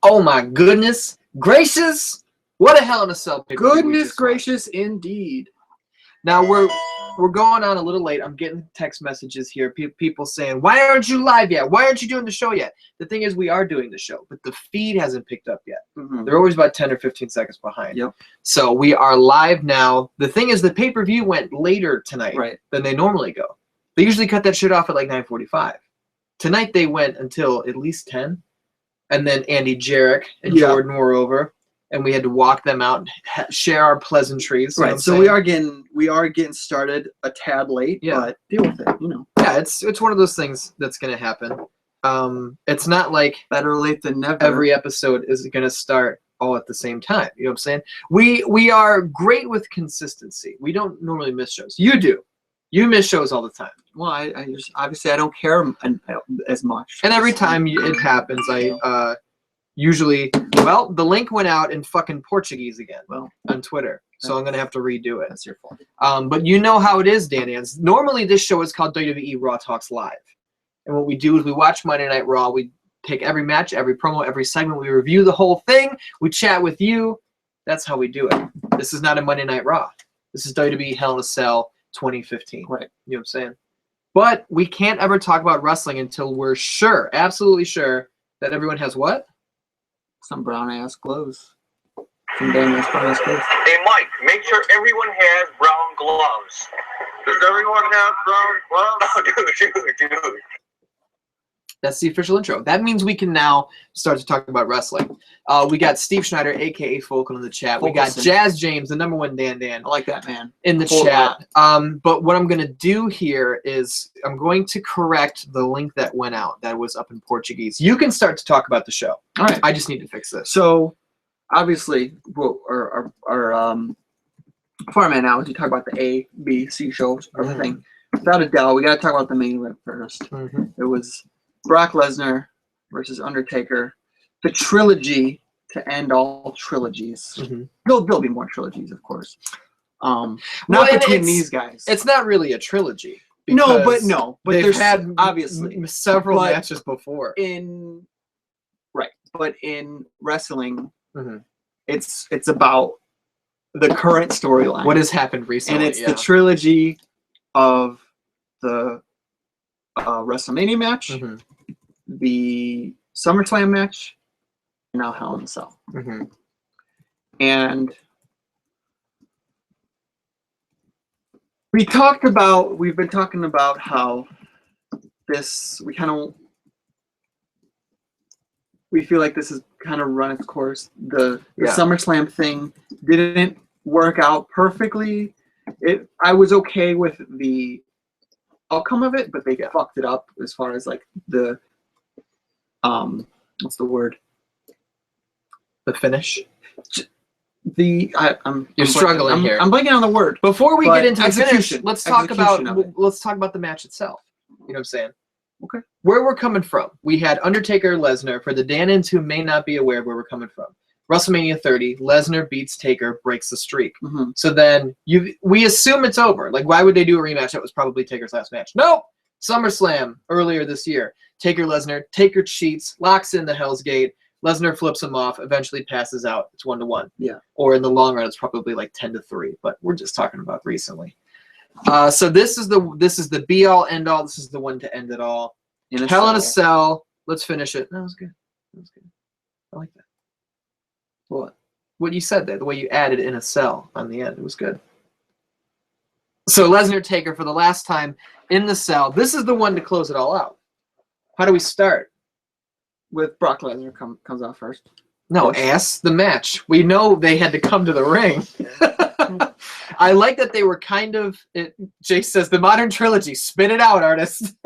Oh my goodness gracious! What a Hell in a Cell pay-per-view. Goodness gracious, indeed. Now we're going on a little late. I'm getting text messages here. People saying, "Why aren't you live yet? Why aren't you doing the show yet?" The thing is, we are doing the show, but the feed hasn't picked up yet. They're always about 10 or 15 seconds behind. Yep. So we are live now. The thing is, the pay-per-view went later tonight than they normally go. They usually cut that shit off at like 9:45. Tonight they went until at least 10, and then Andy Jarrett and Jordan were over. And we had to walk them out and share our pleasantries. Right. So we are getting started a tad late, but deal with it, you know. Yeah, it's one of those things that's gonna happen. It's not like better late than never. Every episode is gonna start all at the same time. You know what I'm saying? We are great with consistency. We don't normally miss shows. You do. You miss shows all the time. Well, I just obviously I don't care as much. And every time it happens, I usually, well, the link went out in fucking Portuguese again, on Twitter. So I'm going to have to redo it. That's your fault. But you know how it is, Dan Ans. Normally this show is called WWE Raw Talks Live. And what we do is we watch Monday Night Raw. We take every match, every promo, every segment. We review the whole thing. We chat with you. That's how we do it. This is not a Monday Night Raw. This is WWE Hell in a Cell 2015. Right. You know what I'm saying? But we can't ever talk about wrestling until we're sure, absolutely sure, that everyone has what? Some brown-ass clothes. Some damn-ass brown-ass clothes. Hey, Mike, make sure everyone has brown gloves. Does everyone have brown gloves? Oh, dude. That's the official intro. That means we can now start to talk about wrestling. We got Steve Schneider, a.k.a. Fulkin, in the chat. We got Jazz James, the #1 Dan. I like that, man. In the chat. But what I'm going to do here is I'm going to correct the link that went out that was up in Portuguese. You can start to talk about the show. All right. I just need to fix this. So, obviously, our format now is we talk about the A, B, C shows, everything. Without a doubt, we got to talk about the main event first. It was Brock Lesnar versus Undertaker, the trilogy to end all trilogies. There'll be more trilogies, of course. Not between these guys. It's not really a trilogy. No, but they've had obviously several matches before. But in wrestling, it's about the current storyline. What has happened recently? And it's the trilogy of the WrestleMania match, the SummerSlam match, and now Hell in a Cell. And we've been talking about how we feel like this has kind of run its course. The SummerSlam thing didn't work out perfectly. I was okay with the outcome of it, but they fucked it up as far as like the what's the word? The finish. You're struggling here. I'm blanking on the word. Before we get into the finish, execution. let's talk about the match itself. You know what I'm saying? Okay. Where we're coming from. We had Undertaker Lesnar. For the Dan-ins who may not be aware of where we're coming from. WrestleMania 30, Lesnar beats Taker, breaks the streak. So then we assume it's over. Like, why would they do a rematch? That was probably Taker's last match. Nope. SummerSlam earlier this year. Taker Lesnar. Taker cheats, locks in the Hell's Gate. Lesnar flips him off, eventually passes out. It's 1-1. Yeah. Or in the long run, it's probably like 10-3. But we're just talking about recently. So this is the be all end all. This is the one to end it all. Hell in a Cell. Let's finish it. That was good. I like that. What you said there, the way you added in a cell on the end, it was good. So Lesnar Taker for the last time in the cell. This is the one to close it all out. How do we start? With Brock Lesnar comes out first. No, the match. We know they had to come to the ring. I like that they were kind of. Jay says the modern trilogy. Spit it out, artist.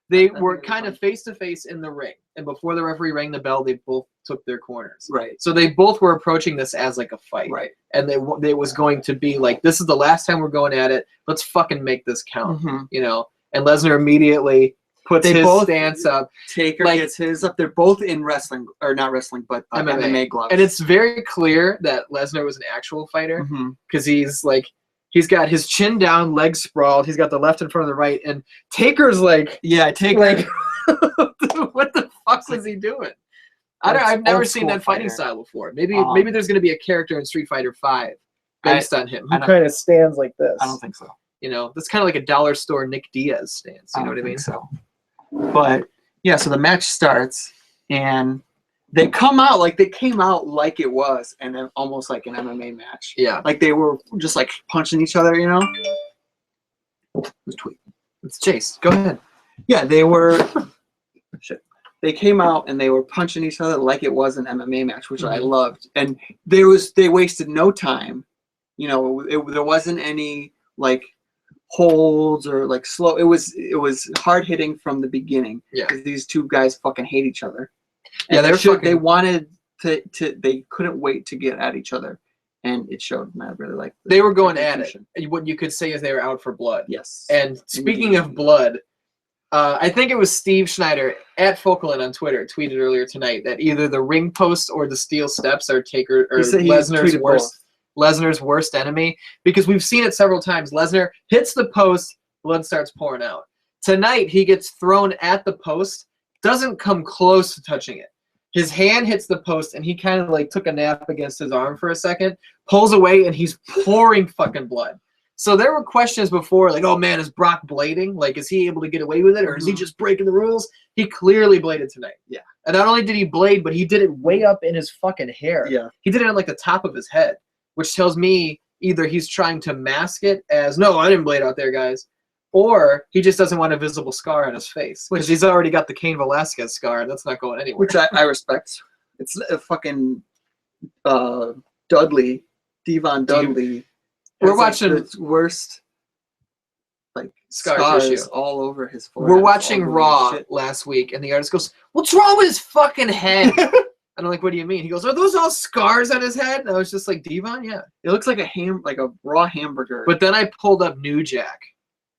They were kind of face to face in the ring, and before the referee rang the bell, they both took their corners. Right. So they both were approaching this as like a fight. Right. And they was going to be like, this is the last time we're going at it. Let's fucking make this count. You know. And Lesnar immediately puts his stance up. Taker gets his up. They're both in wrestling, or not wrestling, but MMA gloves. And it's very clear that Lesnar was an actual fighter because he's got his chin down, legs sprawled. He's got the left in front of the right, and Taker's like, Taker. Like, what the fuck was he doing? I've never old seen school that fighting fighter. style before. Maybe there's going to be a character in Street Fighter V based on him who I don't- kind of stands like this. I don't think so. You know, that's kind of like a dollar store Nick Diaz stance. You know what I mean? So, but yeah, so the match starts and they come out like it was, and then almost like an MMA match. Yeah. Like they were just like punching each other, you know. Who's tweeting? It's Chase. Go ahead. Yeah, they were. Shit. They came out and they were punching each other like it was an MMA match, which I loved. And they wasted no time. You know, there wasn't any like holds or like slow. It was hard hitting from the beginning. Yeah. Because these two guys fucking hate each other. Yeah, And they wanted to. They couldn't wait to get at each other, and it showed. And I really liked. They were going at it. What you could say is they were out for blood. Yes. And speaking of blood, I think it was Steve Schneider at Focalin on Twitter tweeted earlier tonight that either the ring post or the steel steps are Lesnar's worst enemy, because we've seen it several times. Lesnar hits the post, blood starts pouring out. Tonight he gets thrown at the post, doesn't come close to touching it. His hand hits the post and he kind of like took a nap against his arm for a second, pulls away, and he's pouring fucking blood. So there were questions before, like, oh man, is Brock blading? Like, is he able to get away with it, or is he just breaking the rules? He clearly bladed tonight. Yeah. And not only did he blade, but he did it way up in his fucking hair. Yeah. He did it on like the top of his head, which tells me either he's trying to mask it as, no, I didn't blade out there, guys, or he just doesn't want a visible scar on his face, because he's already got the Cain Velasquez scar, and that's not going anywhere. Which I respect. It's a fucking Dudley, Devon Dudley. We're watching its worst like scar scars tissue all over his forehead. We're watching Raw last week, and the artist goes, "What's wrong with his fucking head?" And I'm like, "What do you mean?" He goes, "Are those all scars on his head?" And I was just like, "Devon, yeah, it looks like a raw hamburger." But then I pulled up New Jack,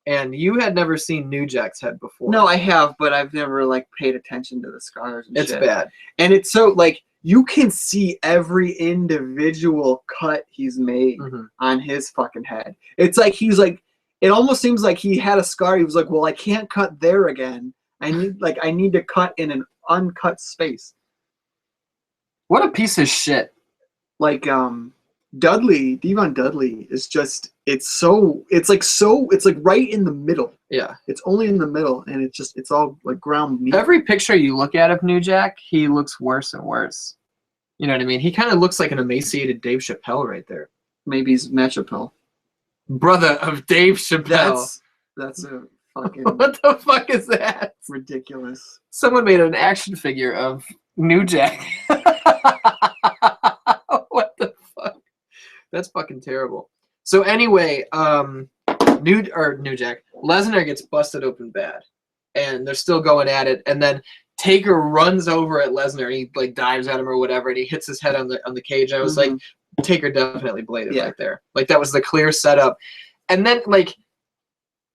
and you had never seen New Jack's head before. No, I have, but I've never like paid attention to the scars. And it's shit. bad, and it's so like. You can see every individual cut he's made on his fucking head. It's like he's like, it almost seems like he had a scar. He was like, well, I can't cut there again. I need to cut in an uncut space. What a piece of shit. Like Devon Dudley is just, it's like right in the middle. Yeah. It's only in the middle, and it's all like ground meat. Every picture you look at of New Jack, he looks worse and worse. You know what I mean? He kind of looks like an emaciated Dave Chappelle right there. Maybe he's Matt Chappelle. Brother of Dave Chappelle. That's a fucking... What the fuck is that? Ridiculous. Someone made an action figure of New Jack. What the fuck? That's fucking terrible. So anyway, New Jack, Lesnar gets busted open bad, and they're still going at it, and then Taker runs over at Lesnar. He like dives at him or whatever, and he hits his head on the cage. I was like, Taker definitely bladed right there. Like that was the clear setup. And then like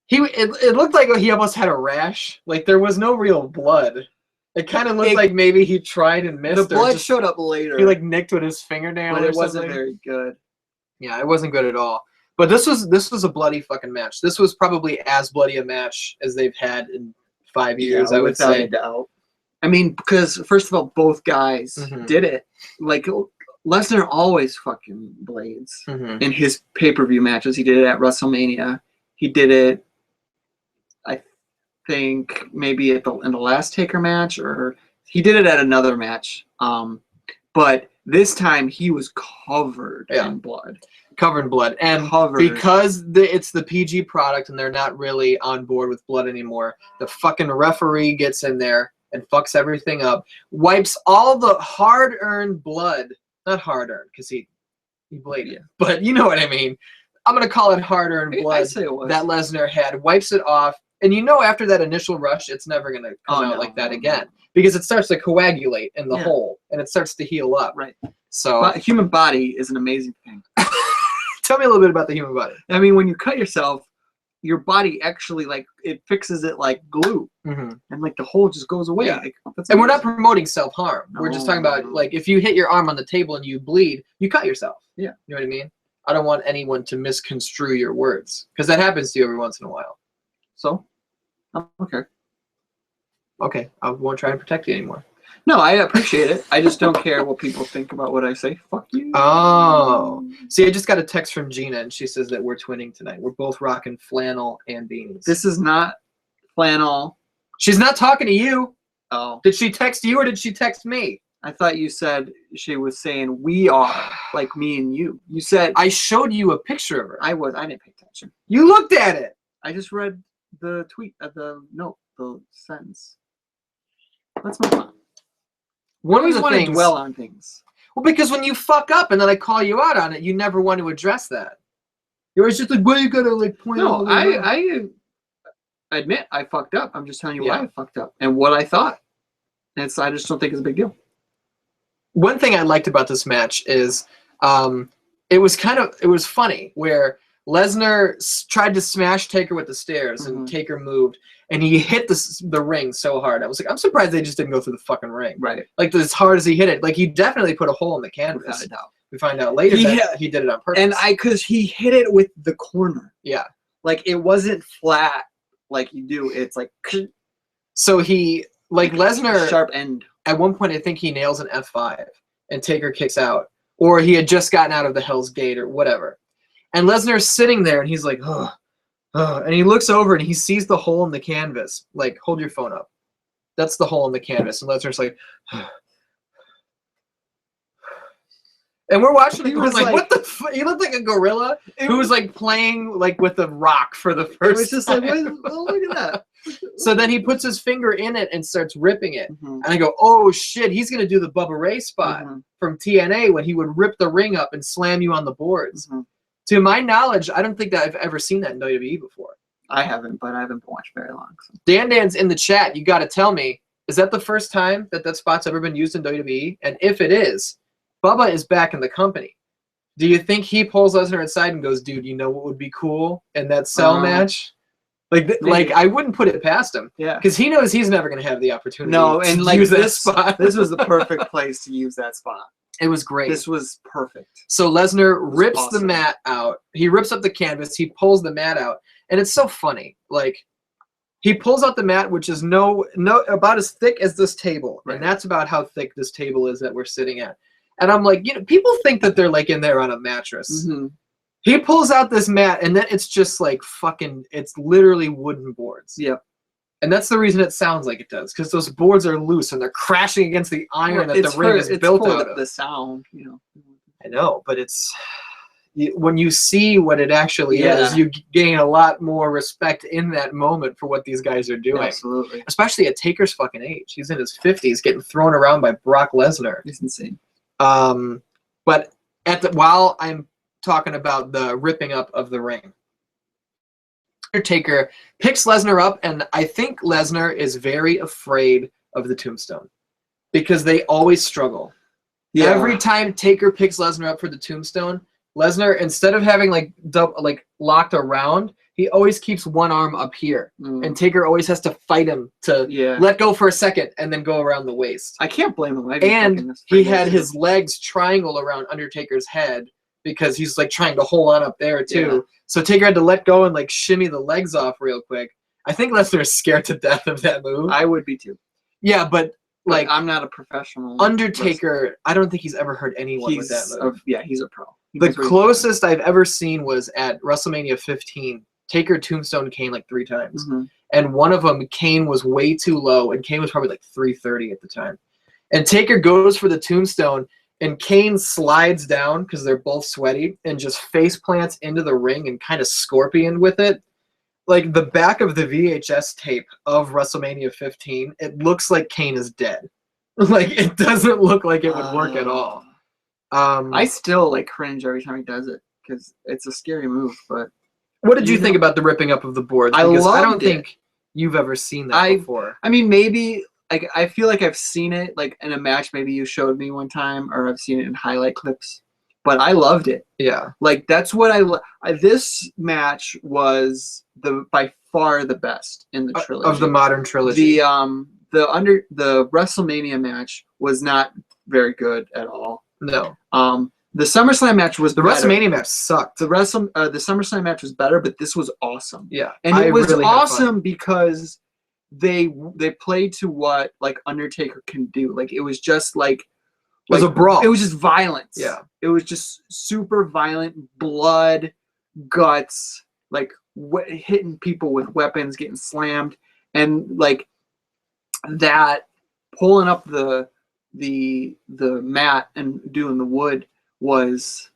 it looked like he almost had a rash. Like there was no real blood. It kind of looked like maybe he tried and missed. The blood showed up later. He like nicked with his fingernail, but or it wasn't something. very good. Yeah, it wasn't good at all. But this was a bloody fucking match. This was probably as bloody a match as they've had in 5 years. I would say. Without a doubt. I mean, because first of all, both guys did it. Like Lesnar always fucking blades in his pay-per-view matches. He did it at WrestleMania. He did it, I think, maybe in the last Taker match, or he did it at another match. But this time he was covered in blood. Covered in blood. And because it's the PG product and they're not really on board with blood anymore, the fucking referee gets in there and fucks everything up, wipes all the hard-earned blood, not hard-earned because he bladed, but you know what I mean. I'm going to call it hard-earned blood that Lesnar had, wipes it off, and you know after that initial rush, it's never going to come out like that again, because it starts to coagulate in the hole, and it starts to heal up. Right. So but human body is an amazing thing. Tell me a little bit about the human body. I mean, when you cut yourself, your body actually like it fixes it like glue, and like the hole just goes away. Yeah. Like, and we're not promoting self-harm. We're just talking about like if you hit your arm on the table and you bleed, you cut yourself. Yeah, you know what I mean. I don't want anyone to misconstrue your words, because that happens to you every once in a while. So, okay, I won't try and protect you anymore. No, I appreciate it. I just don't care what people think about what I say. Fuck you. Oh. See, I just got a text from Gina, and she says that we're twinning tonight. We're both rocking flannel and beanies. This is not flannel. She's not talking to you. Oh. Did she text you or did she text me? I thought you said she was saying we are, like me and you. You said... I showed you a picture of her. I didn't pay attention. You looked at it. I just read the tweet, the sentence. Let's move on. One of the want to things... dwell on things. Well, because when you fuck up and then I call you out on it, you never want to address that. You're always just like, well, you gotta like point out. No, I admit I fucked up. I'm just telling you why I fucked up and what I thought. And I just don't think it's a big deal. One thing I liked about this match is it was funny where Lesnar tried to smash Taker with the stairs and Taker moved and he hit the ring so hard. I was like, I'm surprised they just didn't go through the fucking ring. Right. Like as hard as he hit it. Like he definitely put a hole in the canvas. Without a doubt. We find out later that he did it on purpose. And because he hit it with the corner. Yeah. Like it wasn't flat like you do. It's like so he Lesnar sharp end. At one point I think he nails an F5 and Taker kicks out. Or he had just gotten out of the Hell's Gate or whatever. And Lesnar's sitting there and he's like, and he looks over and he sees the hole in the canvas. Like, hold your phone up. That's the hole in the canvas. And Lesnar's like, and we're watching it. Like, what the fuck? He looked like a gorilla who was like playing like with a rock for the first It was just time. like, oh, look at that. So then he puts his finger in it and starts ripping it. And I go, oh shit, he's going to do the Bubba Ray spot from TNA when he would rip the ring up and slam you on the boards. To my knowledge, I don't think that I've ever seen that in WWE before. I haven't, but I haven't watched very long. So. Dan's in the chat. You got to tell me, is that the first time that spot's ever been used in WWE? And if it is, Bubba is back in the company. Do you think he pulls Lesnar aside and goes, dude, you know what would be cool in that cell match? Like I wouldn't put it past him. Yeah. Because he knows he's never going to have the opportunity and to like use this spot. This was the perfect place to use that spot. It was great. This was perfect. So Lesnar rips the mat out. He rips up the canvas. He pulls the mat out. And it's so funny. Like, he pulls out the mat, which is about as thick as this table. Right. And that's about how thick this table is that we're sitting at. And I'm like, people think that they're like in there on a mattress. He pulls out this mat, and then it's just like it's literally wooden boards. Yep. And that's the reason it sounds like it does, because those boards are loose and they're crashing against the iron that the ring is built out of. The sound, I know, but when you see what it actually is, you gain a lot more respect in that moment for what these guys are doing. Absolutely. Especially at Taker's fucking age. He's in his 50s getting thrown around by Brock Lesnar. It's insane. But while I'm talking about the ripping up of the ring, Undertaker picks Lesnar up, and I think Lesnar is very afraid of the tombstone because they always struggle. Yeah. Every time Taker picks Lesnar up for the tombstone, Lesnar, instead of having locked around, he always keeps one arm up here, and Taker always has to fight him to let go for a second and then go around the waist. I can't blame him. And he had his legs triangle around Undertaker's head because he's like trying to hold on up there too. Yeah. So Taker had to let go and like shimmy the legs off real quick. I think Lesnar is scared to death of that move. I would be too. Yeah, but like I'm not a professional. Undertaker, wrestler. I don't think he's ever heard anyone with that move. He's a pro. The closest I've ever seen was at WrestleMania 15. Taker tombstone Kane like 3 times. And one of them, Kane was way too low, and Kane was probably like 330 at the time. And Taker goes for the tombstone, and Kane slides down because they're both sweaty and just face plants into the ring and kind of scorpion with it. Like the back of the VHS tape of WrestleMania 15, it looks like Kane is dead. Like it doesn't look like it would work at all. I still like cringe every time he does it because it's a scary move. But what did you think about the ripping up of the boards? Because I don't think you've ever seen that before. I mean, maybe like I feel like I've seen it like in a match. Maybe you showed me one time, or I've seen it in highlight clips. But I loved it. Yeah, like that's what this match was by far the best in the trilogy of the modern trilogy. The WrestleMania match was not very good at all. No. The SummerSlam match was better. WrestleMania match sucked. The SummerSlam match was better, but this was awesome. Yeah, and it was really awesome because they played to what like Undertaker can do. Like it was just like it was a brawl. It was just violence. Yeah. It was just super violent, blood, guts, like hitting people with weapons, getting slammed, and like that pulling up the mat and doing the wood was,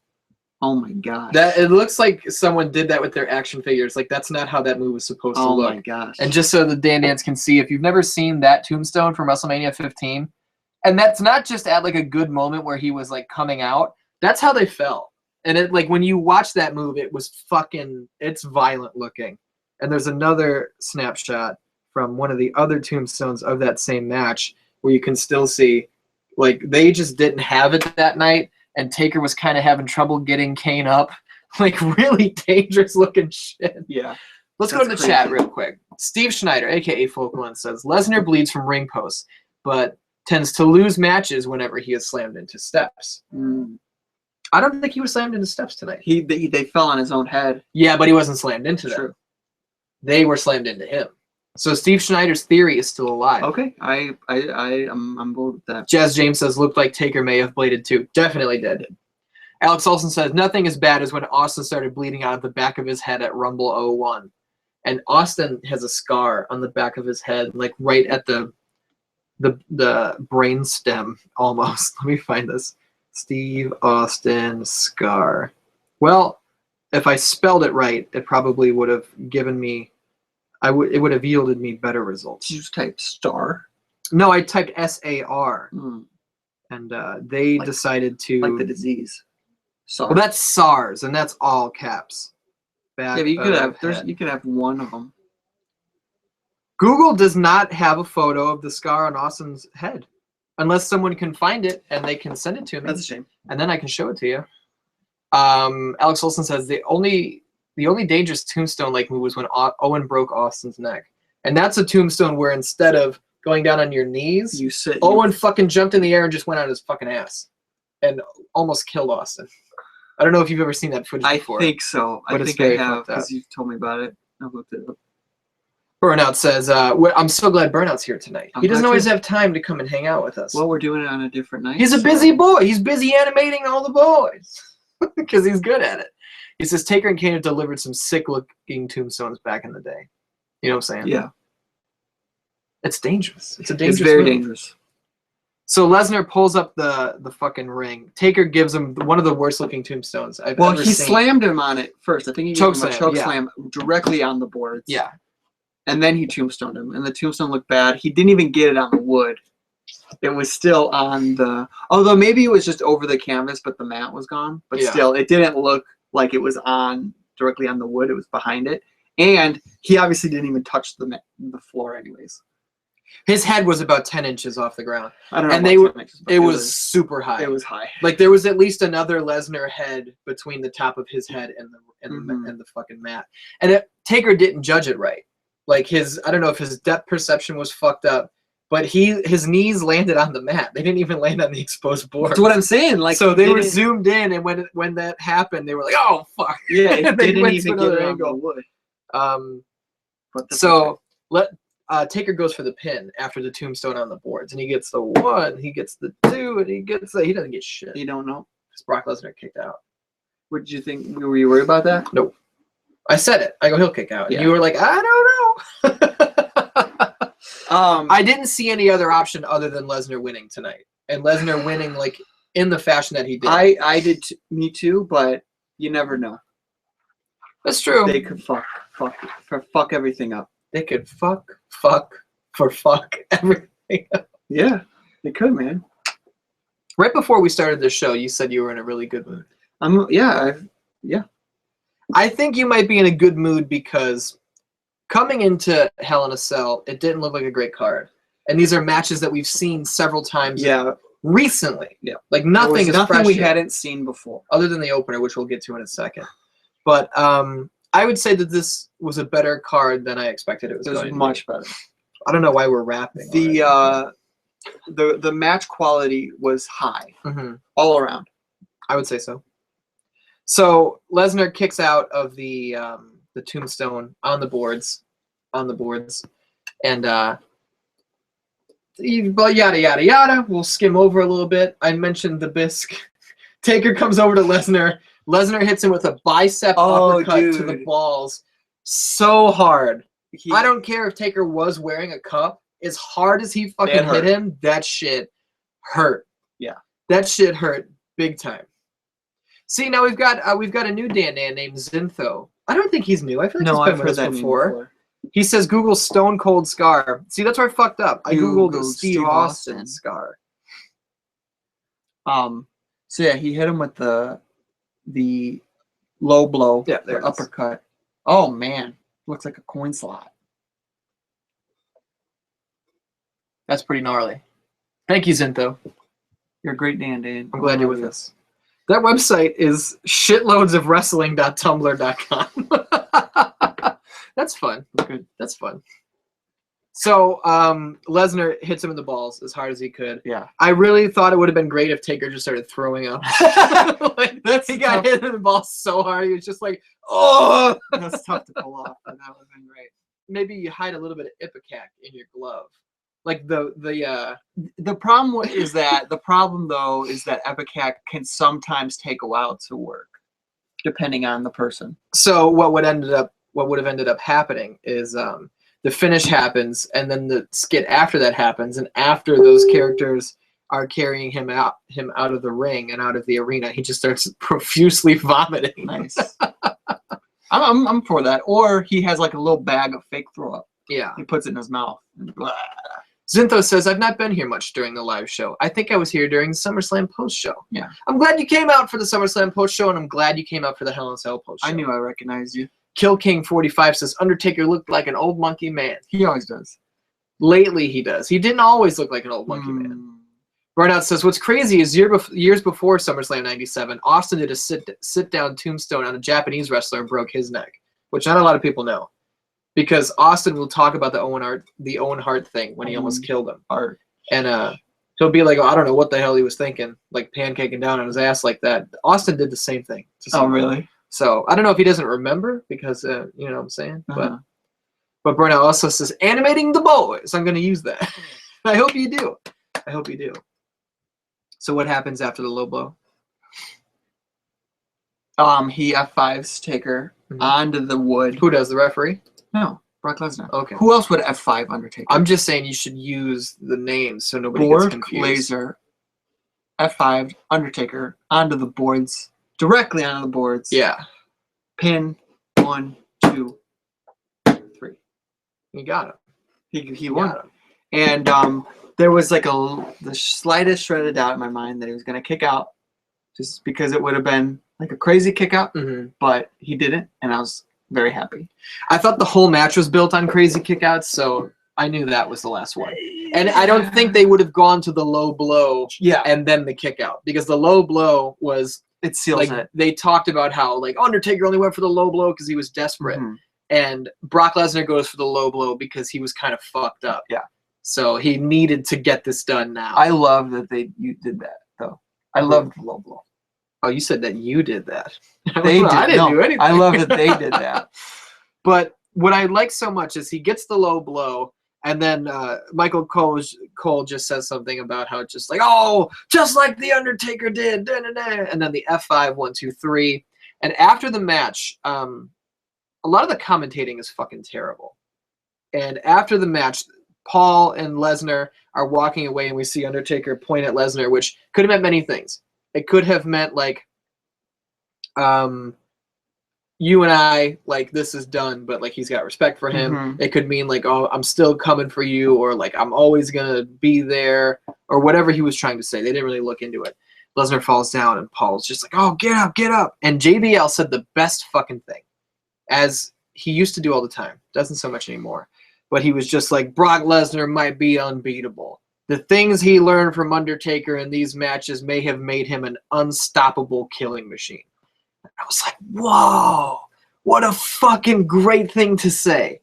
oh my gosh. That it looks like someone did that with their action figures. Like that's not how that move was supposed to look. Oh my gosh. And just so the Dan can see, if you've never seen that tombstone from WrestleMania 15, and that's not just at like a good moment where he was like coming out, that's how they fell. And it like when you watch that move, it was it's violent looking. And there's another snapshot from one of the other tombstones of that same match where you can still see like they just didn't have it that night, and Taker was kind of having trouble getting Kane up. Like really dangerous looking shit. Yeah. Let's go to the chat real quick. Steve Schneider, aka Folkland, says Lesnar bleeds from ring posts, but tends to lose matches whenever he is slammed into steps. I don't think he was slammed into steps tonight. They fell on his own head. Yeah, but he wasn't slammed into them. True. They were slammed into him. So Steve Schneider's theory is still alive. Okay, I'm bold with that. Jazz James says looked like Taker may have bladed too. Definitely did. Alex Olson says nothing as bad as when Austin started bleeding out of the back of his head at Rumble 01. And Austin has a scar on the back of his head, like right at the brain stem almost. Let me find this. Steve Austin scar. Well, if I spelled it right, it probably would have given me it would have yielded me better results. Did you just type star? No, I typed SAR. And they decided to like the disease. SARS. Well, that's SARS, and that's all caps. Yeah, but you could have one of them. Google does not have a photo of the scar on Austin's head, unless someone can find it and they can send it to me. That's a shame. And then I can show it to you. Alex Olson says the only dangerous tombstone-like move was when Owen broke Austin's neck, and that's a tombstone where instead of going down on your knees, you sit. Owen fucking jumped in the air and just went on his fucking ass, and almost killed Austin. I don't know if you've ever seen that footage before. I think so. I think I have because you've told me about it. I've looked it up. Burnout says, I'm so glad Burnout's here tonight. He doesn't always have time to come and hang out with us. Well, we're doing it on a different night. He's a busy boy. He's busy animating all the boys because he's good at it. He says Taker and Kane have delivered some sick-looking tombstones back in the day. You know what I'm saying? Yeah. It's dangerous. It's a dangerous It's very move. dangerous. So Lesnar pulls up the fucking ring. Taker gives him one of the worst-looking tombstones I've ever seen. Slammed him on it first. I think he gave him a choke slam directly on the boards. Yeah. And then he tombstoned him, and the tombstone looked bad. He didn't even get it on the wood. It was still on the... Although maybe it was just over the canvas, but the mat was gone. But still, it didn't look like it was directly on the wood. It was behind it. And he obviously didn't even touch the floor anyways. His head was about 10 inches off the ground. I don't know. And it was super high. It was high. Like there was at least another Lesnar head between the top of his head and the fucking mat. And Taker didn't judge it right. Like I don't know if his depth perception was fucked up, but his knees landed on the mat. They didn't even land on the exposed board. That's what I'm saying. Like so they were zoomed in, and when that happened, they were like, "Oh fuck!" Yeah, it didn't even get it on the wood. Taker goes for the pin after the tombstone on the boards, and he gets the 1, he gets the 2, and he doesn't get shit. You don't know? Because Brock Lesnar kicked out. What did you think? Were you worried about that? Nope. I said it. I go, he'll kick out. Yeah. And you were like, I don't know. I didn't see any other option other than Lesnar winning tonight, and Lesnar winning like in the fashion that he did. I did. Me too, but you never know. That's true. They could fuck everything up. They could fuck everything up. Yeah, they could, man. Right before we started this show, you said you were in a really good mood. Yeah. I think you might be in a good mood because coming into Hell in a Cell, it didn't look like a great card. And these are matches that we've seen several times recently. Yeah. Like nothing we hadn't seen before. Other than the opener, which we'll get to in a second. But I would say that this was a better card than I expected it was going to be. It was much better. I don't know why we're rapping. The match quality was high all around. I would say so. So Lesnar kicks out of the tombstone on the boards, And but yada yada yada. We'll skim over a little bit. I mentioned the bisque. Taker comes over to Lesnar. Lesnar hits him with a bicep uppercut to the balls so hard. I don't care if Taker was wearing a cup. As hard as he fucking hit him, that shit hurt. Yeah. That shit hurt big time. See, now we've got a new Dan named Zintho. I don't think he's new. I feel like he's been with us before. He says Google Stone Cold Scar. See, that's where I fucked up. I Googled Steve Austin Scar. So yeah, he hit him with the low blow, the uppercut. Oh man, looks like a coin slot. That's pretty gnarly. Thank you, Zintho. You're a great Dan. I'm glad you're with us. That website is shitloadsofwrestling.tumblr.com. That's fun. Good. That's fun. So Lesnar hits him in the balls as hard as he could. Yeah. I really thought it would have been great if Taker just started throwing up. He got hit in the balls so hard, he was just like, oh! That's tough to pull off, but that would have been great. Maybe you hide a little bit of Ipecac in your glove. Like the problem is that Ipecac can sometimes take a while to work, depending on the person. So what would have ended up happening is the finish happens, and then the skit after that happens, and after those characters are carrying him out of the ring and out of the arena, he just starts profusely vomiting. Nice. I'm for that. Or he has like a little bag of fake throw up. Yeah. He puts it in his mouth. And blah. Zintho says, I've not been here much during the live show. I think I was here during the SummerSlam post-show. Yeah. I'm glad you came out for the SummerSlam post-show, and I'm glad you came out for the Hell in a Cell post-show. I knew I recognized you. Kill King 45 says, Undertaker looked like an old monkey man. He always does. Lately, he does. He didn't always look like an old monkey man. Burnout says, what's crazy is years before SummerSlam 97, Austin did a sit-down tombstone on a Japanese wrestler and broke his neck, which not a lot of people know. Because Austin will talk about the Owen Hart thing when he almost killed him. And he'll be like, oh, I don't know what the hell he was thinking, like pancaking down on his ass like that. Austin did the same thing. Oh, really? So I don't know if he doesn't remember because, you know what I'm saying? But Burnout also says, animating the boys. I'm going to use that. I hope you do. I hope you do. So what happens after the low blow? He F5s Taker onto the wood. Who does, the referee? No, Brock Lesnar. Okay. Who else would F5 Undertaker? I'm just saying you should use the names so nobody gets confused. Laser, F5 Undertaker onto the boards, directly onto the boards. Yeah. Pin 1, 2, 3. You got him. He won. And there was like the slightest shred of doubt in my mind that he was going to kick out, just because it would have been like a crazy kick out, but he didn't, and I was very happy. I thought the whole match was built on crazy kickouts, so I knew that was the last one. And I don't think they would have gone to the low blow and then the kick out, because the low blow was it seals it. They talked about how like Undertaker only went for the low blow because he was desperate, and Brock Lesnar goes for the low blow because he was kind of fucked up. Yeah. So he needed to get this done now. I love that you did that though. I love the low blow. Oh, you said that you did that. They did. I didn't do anything. I love that they did that. But what I like so much is he gets the low blow, and then Michael Cole just says something about how it's just like, oh, just like the Undertaker did, da, da, da. And then the F5, 1, 2, 3. And after the match, a lot of the commentating is fucking terrible. And after the match, Paul and Lesnar are walking away, and we see Undertaker point at Lesnar, which could have meant many things. It could have meant like, you and I, like, this is done, but like he's got respect for him. It could mean like, oh, I'm still coming for you, or like I'm always gonna be there, or whatever he was trying to say. They didn't really look into it. Lesnar falls down, and Paul's just like, oh, get up, get up. And JBL said the best fucking thing, as he used to do all the time. Doesn't so much anymore. But he was just like, Brock Lesnar might be unbeatable. The things he learned from Undertaker in these matches may have made him an unstoppable killing machine. I was like, whoa, what a fucking great thing to say.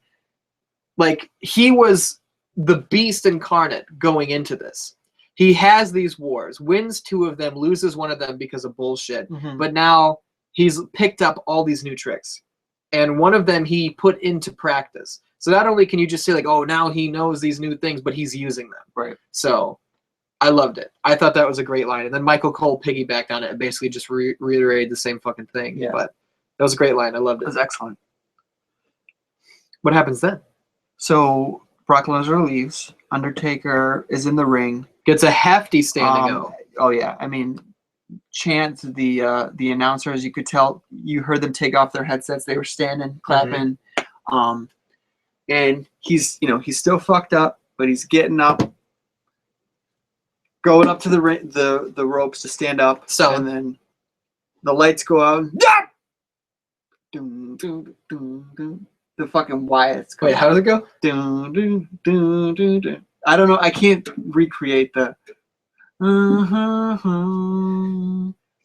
Like, he was the beast incarnate going into this. He has these wars, wins 2 of them, loses 1 of them because of bullshit. But now he's picked up all these new tricks. And one of them he put into practice. So not only can you just say like, oh, now he knows these new things, but he's using them. Right. So I loved it. I thought that was a great line. And then Michael Cole piggybacked on it and basically just reiterated the same fucking thing. Yeah. But that was a great line. I loved It it. was excellent. What happens then? So Brock Lesnar leaves. Undertaker is in the ring. Gets a hefty standing O. Oh yeah, I mean, chants, the announcers, you could tell, you heard them take off their headsets. They were standing, clapping. And he's still fucked up, but he's getting up, going up to the ropes to stand up. So and then the lights go out. Dun, dun, dun, dun. The fucking Wyatts. Wait, how does it go? Dun, dun, dun, dun, dun. I don't know. I can't recreate the. It's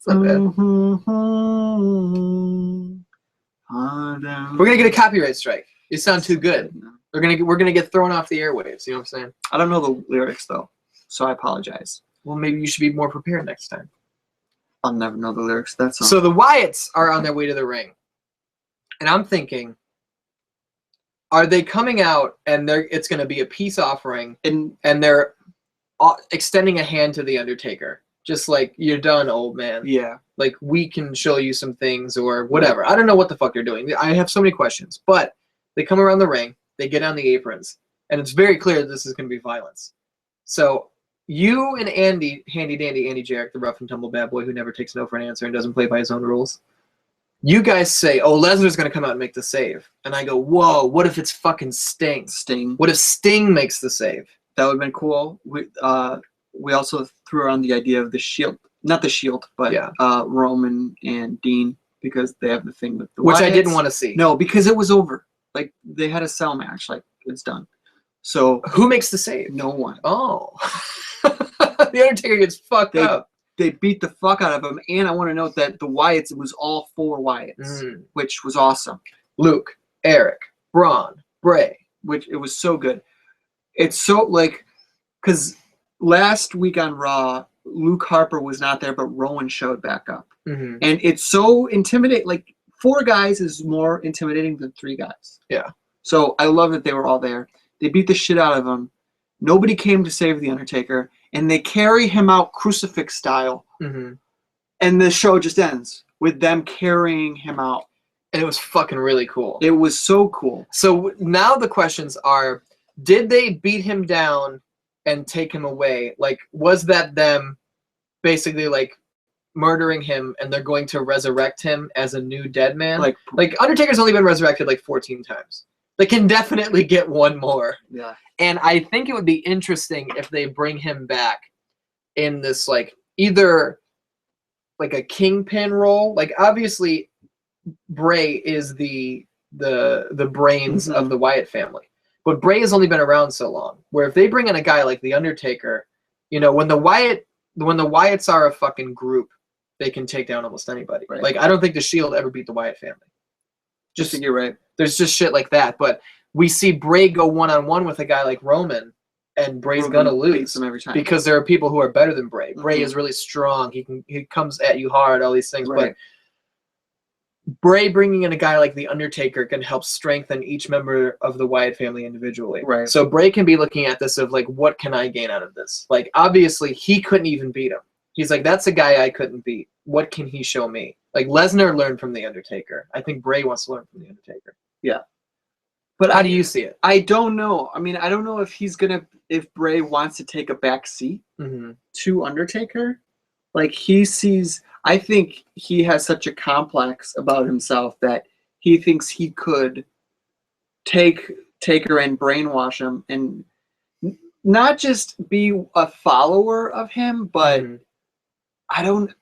not bad. We're gonna get a copyright strike. You sound too good. We're gonna get thrown off the airwaves. You know what I'm saying? I don't know the lyrics though, so I apologize. Well, maybe you should be more prepared next time. I'll never know the lyrics. That's all. So the Wyatts are on their way to the ring, and I'm thinking, are they coming out and it's going to be a peace offering, and they're extending a hand to the Undertaker, just like, you're done, old man. Yeah. Like, we can show you some things or whatever. I don't know what the fuck they're doing. I have so many questions. But they come around the ring, they get on the aprons, and it's very clear that this is going to be violence. So you and Andy, handy dandy Andy Jarrett, the rough and tumble bad boy who never takes no for an answer and doesn't play by his own rules, you guys say, oh, Lesnar's going to come out and make the save. And I go, whoa, what if it's fucking Sting? What if Sting makes the save? That would have been cool. We also threw around the idea of the Shield. Not the Shield, but yeah. Roman and Dean, because they have the thing with the Which Wyatts. I didn't want to see. No, because it was over. Like, they had a cell match. Like, it's done. So who makes the save? No one. Oh. The Undertaker gets fucked up. They beat the fuck out of him, and I want to note that the Wyatts, it was all 4 Wyatts, which was awesome. Luke, Eric, Braun, Bray. Which, it was so good. It's so, like, because last week on Raw, Luke Harper was not there, but Rowan showed back up. And it's so intimidating. Like, 4 guys is more intimidating than 3 guys. Yeah. So I love that they were all there. They beat the shit out of him. Nobody came to save the Undertaker. And they carry him out crucifix style. And the show just ends with them carrying him out. And it was fucking really cool. It was so cool. So now the questions are, did they beat him down and take him away? Like, was that them basically, like, murdering him and they're going to resurrect him as a new dead man? Like Undertaker's only been resurrected like 14 times. They can definitely get one more. Yeah. And I think it would be interesting if they bring him back in this, like, either like a kingpin role. Like, obviously Bray is the brains of the Wyatt family. But Bray has only been around so long. Where if they bring in a guy like the Undertaker, you know, when the Wyatts are a fucking group, they can take down almost anybody. Right. Like, I don't think the Shield ever beat the Wyatt family. Just to get right. There's just shit like that. But we see Bray go one-on-one with a guy like Roman, and Bray's gonna lose him every time. because there are people who are better than Bray. Bray is really strong. He comes at you hard, all these things. Right. But Bray bringing in a guy like The Undertaker can help strengthen each member of the Wyatt family individually. Right. So Bray can be looking at this of, like, what can I gain out of this? Like, obviously, he couldn't even beat him. He's like, that's a guy I couldn't beat. What can he show me? Like, Lesnar learned from The Undertaker. I think Bray wants to learn from The Undertaker. Yeah. But how do you see it? I don't know. I mean, I don't know if Bray wants to take a back seat to Undertaker. Like, I think he has such a complex about himself that he thinks he could take Taker and brainwash him and not just be a follower of him, but I don't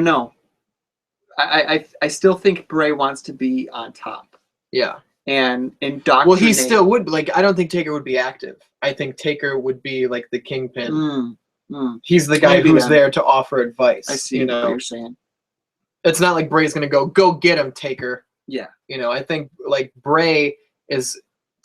know. I still think Bray wants to be on top. Yeah. And indoctrinate. Well, he still would. Like, I don't think Taker would be active. I think Taker would be like the kingpin. He's the guy who's there to offer advice. I see what you're saying. It's not like Bray's going to go get him, Taker. Yeah. You know, I think, like,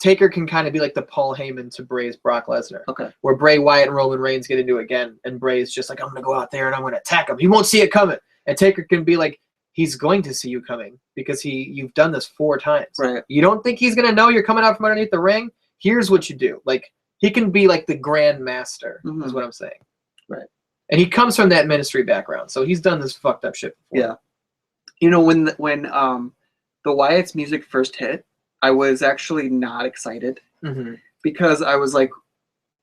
Taker can kind of be like the Paul Heyman to Bray's Brock Lesnar. Okay. Where Bray Wyatt and Roman Reigns get into it again, and Bray's just like, I'm going to go out there and I'm going to attack him. He won't see it coming. And Taker can be like, he's going to see you coming because you've done this 4 times. Right. You don't think he's gonna know you're coming out from underneath the ring? Here's what you do. Like, he can be like the Grand Master, is what I'm saying. Right. And he comes from that ministry background, so he's done this fucked up shit before. Yeah. You know, when the Wyatt's music first hit, I was actually not excited because I was like,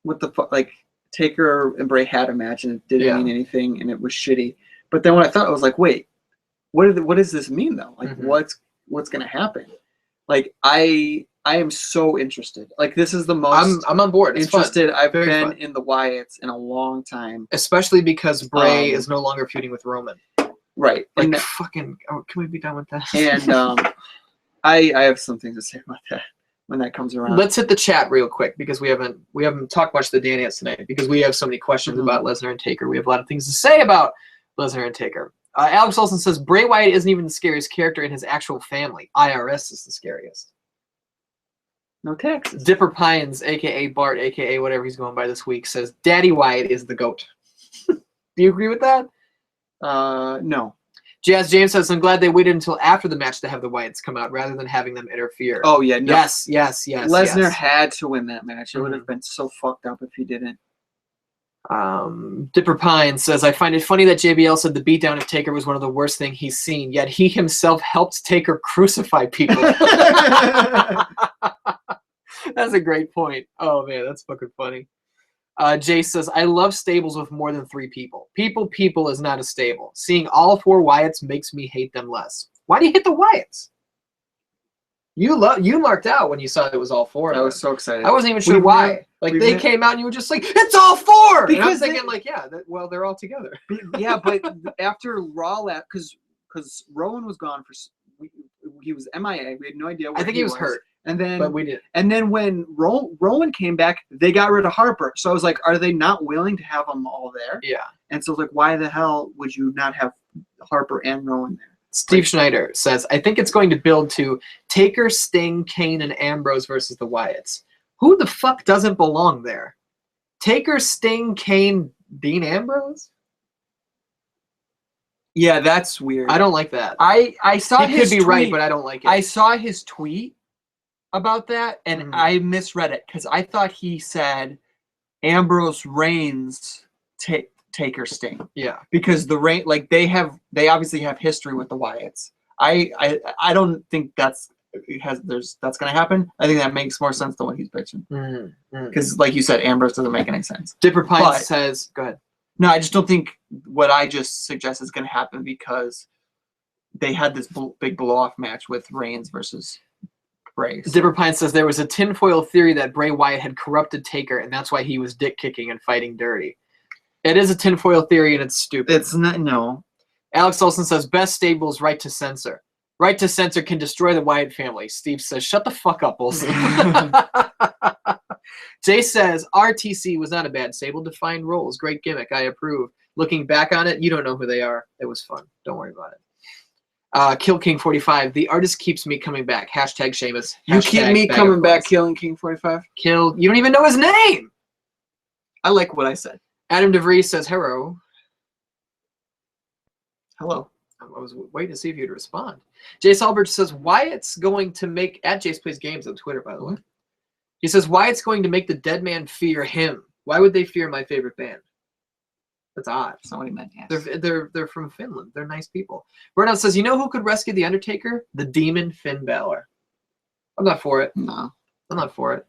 what the fuck? Like, Taker and Bray had a match and it didn't mean anything and it was shitty. But then when I thought, I was like, wait, what does this mean though? Like, what's gonna happen? Like, I am so interested. Like, this is the most I'm on board. It's interested fun. I've Very been fun. in the Wyatts in a long time. Especially because Bray is no longer feuding with Roman. Right. Like, And fucking, can we be done with that? and I have some things to say about that when that comes around. Let's hit the chat real quick because we haven't talked much to Dan Ants tonight because we have so many questions about Lesnar and Taker. We have a lot of things to say about Lesnar and Taker. Alex Olson says Bray Wyatt isn't even the scariest character in his actual family. IRS is the scariest. No taxes. Dipper Pines, a.k.a. Bart, a.k.a. whatever he's going by this week, says Daddy Wyatt is the GOAT. Do you agree with that? No. Jazz James says, I'm glad they waited until after the match to have the Wyatts come out rather than having them interfere. Oh, yeah. No. Yes. Lesnar had to win that match. It would have been so fucked up if he didn't. Dipper Pine says, I find it funny that JBL said the beatdown of Taker was one of the worst things he's seen, yet he himself helped Taker crucify people. That's a great point. Oh, man, that's fucking funny. Jay says, I love stables with more than 3 people. People is not a stable. Seeing all 4 Wyatts makes me hate them less. Why do you hate the Wyatts? You marked out when you saw it was all 4 of them. I was so excited. I wasn't even sure why. They came out and you were just like, it's all 4! Because I'm thinking, like, yeah, well, they're all together. Yeah, but after Raw, because Rowan was gone he was MIA. We had no idea where I think he was hurt. And then, but we did. And then when Rowan came back, they got rid of Harper. So I was like, are they not willing to have them all there? Yeah. And so I was like, why the hell would you not have Harper and Rowan there? Steve Schneider says, I think it's going to build to Taker, Sting, Kane, and Ambrose versus the Wyatts. Who the fuck doesn't belong there? Taker, Sting, Kane, Dean Ambrose? Yeah, that's weird. I don't like that. I saw he his could be tweet. right, but I don't like it. I saw his tweet about that, and I misread it because I thought he said Ambrose Reigns Taker Sting. Yeah, because they obviously have history with the Wyatts. I don't think that's gonna happen. I think that makes more sense than what he's pitching. Because like you said, Ambrose doesn't make any sense. Dipper Pine says, go ahead. No, I just don't think what I just suggest is gonna happen because they had this big blow-off match with Reigns versus Bray. So. Dipper Pine says there was a tinfoil theory that Bray Wyatt had corrupted Taker, and that's why he was dick kicking and fighting dirty. It is a tinfoil theory, and it's stupid. It's not. No. Alex Olson says best stables right to censor. Right to censor can destroy the Wyatt family. Steve says shut the fuck up, Olson. Jay says RTC was not a bad stable. Defined roles, great gimmick. I approve. Looking back on it, you don't know who they are. It was fun. Don't worry about it. Kill King 45. The artist keeps me coming back. Hashtag Sheamus. You keep me coming back. Killing King 45. Kill. You don't even know his name. I like what I said. Adam DeVries says hello. Hello. I was waiting to see if you'd respond. Jace Albert says Wyatt's going to make at Jace Plays Games on Twitter, by the way. He says Wyatt's going to make the dead man fear him. Why would they fear my favorite band? That's odd. That's not what he meant. Yes. They're from Finland. They're nice people. Burnout says, you know who could rescue the Undertaker? The Demon Finn Balor. I'm not for it. No. I'm not for it.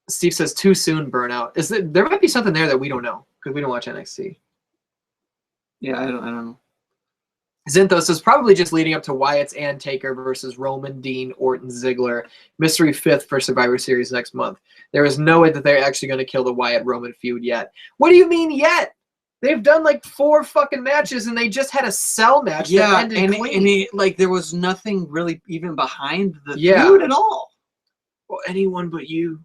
Steve says too soon. Burnout. There might be something there that we don't know because we don't watch NXT. Yeah, I don't know. Zinthos is probably just leading up to Wyatt's and Taker versus Roman, Dean, Orton, Ziggler. Mystery 5th for Survivor Series next month. There is no way that they're actually going to kill the Wyatt-Roman feud yet. What do you mean yet? They've done like 4 fucking matches and they just had a cell match that ended clean. And there was nothing really even behind the feud at all. Well, anyone but you.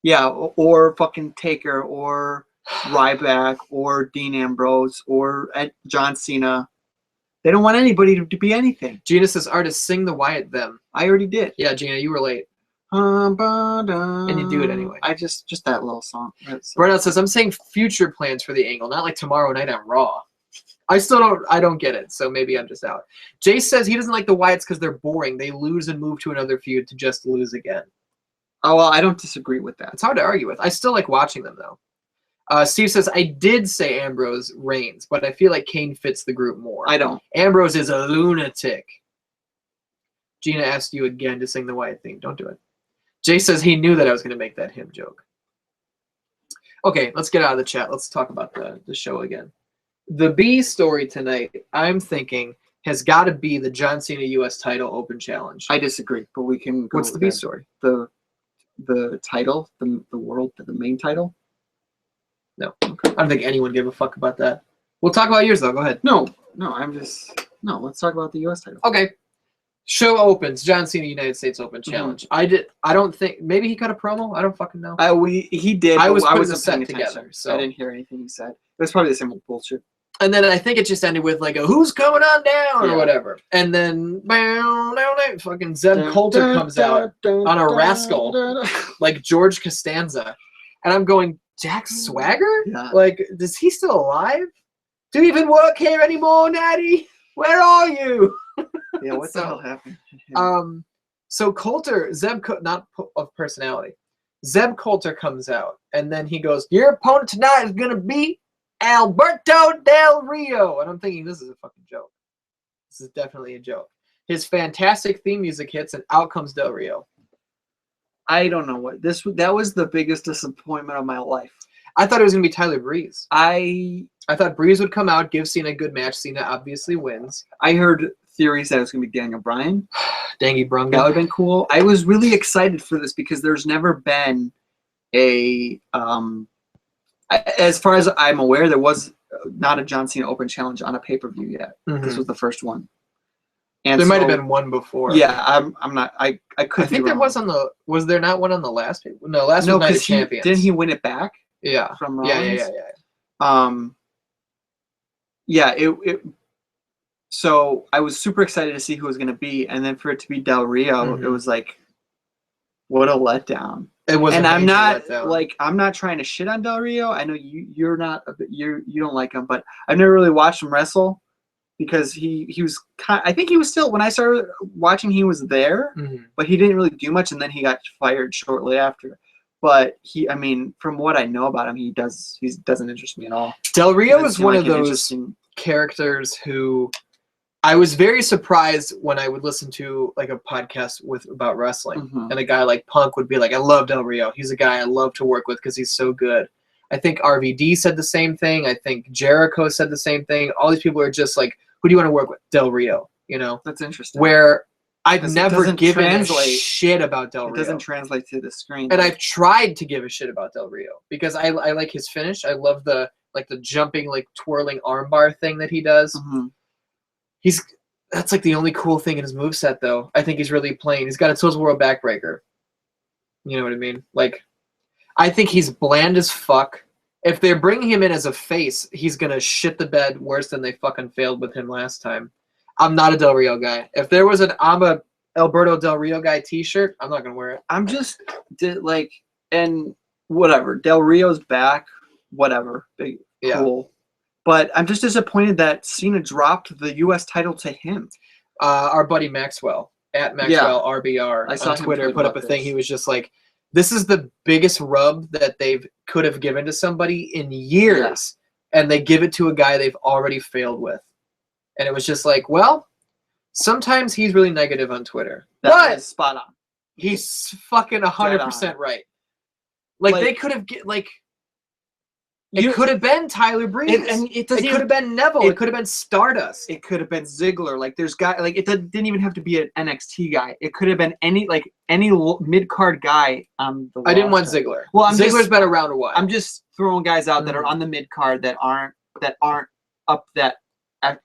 Yeah, or fucking Taker, or Ryback, or Dean Ambrose, or John Cena. They don't want anybody to be anything. Gina says, artists, sing the Wyatt them. I already did. Yeah, Gina, you were late. And you do it anyway. I just that little song. Burnout says, I'm saying future plans for the angle, not like tomorrow night on Raw. I don't get it, so maybe I'm just out. Jace says he doesn't like the Wyatts because they're boring. They lose and move to another feud to just lose again. Oh, well, I don't disagree with that. It's hard to argue with. I still like watching them, though. Steve says, I did say Ambrose reigns, but I feel like Kane fits the group more. I don't. Ambrose is a lunatic. Gina asked you again to sing the Wyatt theme. Don't do it. Jay says he knew that I was going to make that him joke. Okay, let's get out of the chat. Let's talk about the show again. The B story tonight, I'm thinking, has got to be the John Cena U.S. title open challenge. I disagree, but we can go. What's the B story? The title, the world, the main title? No. Okay. I don't think anyone gave a fuck about that. We'll talk about yours, though. Go ahead. No, let's talk about the U.S. title. Okay. Show opens. John Cena United States Open Challenge. Mm-hmm. I don't think, maybe he cut a promo. I don't fucking know. He did. I was putting the set together, so I didn't hear anything he said. It was probably the same old bullshit. And then I think it just ended with like a "Who's coming on down" or whatever. And then fucking Zeb Coulter comes out on a rascal like George Costanza, and I'm going, Jack Swagger? Yeah. Like, is he still alive? Do you even work here anymore, Natty? Where are you? Yeah, what the hell happened? So Coulter, not of personality, Zeb Coulter comes out, and then he goes, "Your opponent tonight is gonna be Alberto Del Rio," and I'm thinking, this is a fucking joke. This is definitely a joke. His fantastic theme music hits, and out comes Del Rio. I don't know what that was. The biggest disappointment of my life. I thought it was gonna be Tyler Breeze. I thought Breeze would come out, give Cena a good match. Cena obviously wins. I heard theories that it was gonna be Daniel Bryan. Dangy Brunga. That would have been cool. I was really excited for this because there's never been a as far as I'm aware, there was not a John Cena Open Challenge on a pay-per-view yet. Mm-hmm. This was the first one. And there might have been one before. Yeah, I'm not. I could. I think there was on the. Was there not one on the last? No, last was Night of Champions. Didn't he win it back? Yeah. From Rollins? Yeah. So I was super excited to see who it was going to be, and then for it to be Del Rio, it was like, what a letdown. It was, and I'm not like I'm not trying to shit on Del Rio. I know you don't like him, but I've never really watched him wrestle because he was I think he was still when I started watching he was there, but he didn't really do much, and then he got fired shortly after. But I mean, from what I know about him, he doesn't interest me at all. Del Rio is one of those characters who I was very surprised when I would listen to like a podcast about wrestling, and a guy like Punk would be like, "I love Del Rio. He's a guy I love to work with because he's so good." I think RVD said the same thing. I think Jericho said the same thing. All these people are just like, "Who do you want to work with?" Del Rio. You know, that's interesting. Where I've never given a shit about Del Rio. It doesn't translate to the screen. And I've tried to give a shit about Del Rio because I like his finish. I love the jumping, like twirling armbar thing that he does. That's like the only cool thing in his moveset, though. I think he's really plain. He's got a Total World backbreaker. You know what I mean? Like, I think he's bland as fuck. If they're bringing him in as a face, he's gonna shit the bed worse than they fucking failed with him last time. I'm not a Del Rio guy. If there was I'm a Alberto Del Rio guy T-shirt, I'm not gonna wear it. I'm just and whatever. Del Rio's back. Whatever. Cool. But I'm just disappointed that Cena dropped the U.S. title to him. Our buddy Maxwell, at Maxwell RBR on Twitter, put up a thing. He was just like, this is the biggest rub that could have given to somebody in years, and they give it to a guy they've already failed with. And it was just like, well, sometimes he's really negative on Twitter. That is spot on. He's fucking 100% right. Like they could have it could have been Tyler Breeze. It could have been Neville. It could have been Stardust. It could have been Ziggler. Like there's it didn't even have to be an NXT guy. It could have been any mid card guy on the roster. I didn't want Ziggler. Well, Ziggler's been around a while. I'm just throwing guys out that are on the mid card that aren't up that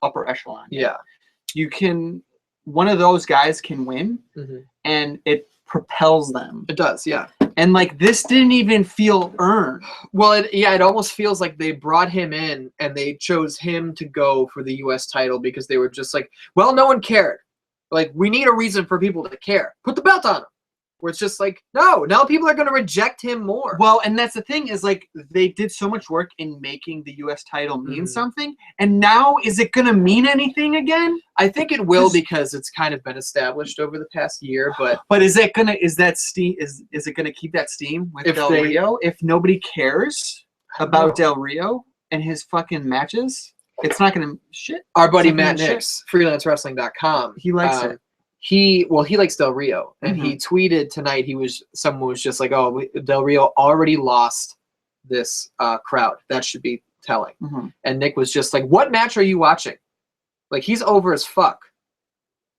upper echelon. Yeah. One of those guys can win, and it propels them. It does, yeah. And this didn't even feel earned. Well, it almost feels like they brought him in and they chose him to go for the U.S. title because they were just like, well, no one cared. Like, we need a reason for people to care. Put the belt on him. where it's just like, no, now people are going to reject him more. Well, and that's the thing is, like, they did so much work in making the U.S. title mean something, and now is it going to mean anything again? I think it will because it's kind of been established over the past year, but is it gonna is it gonna keep that steam with Del Rio if nobody cares about Del Rio and his fucking matches? It's not gonna shit. Our buddy Matt Nix, freelancewrestling.com, he likes it. He likes Del Rio, and he tweeted tonight. Someone was just like, "Oh, Del Rio already lost this crowd. That should be telling." And Nick was just like, "What match are you watching? Like, he's over as fuck."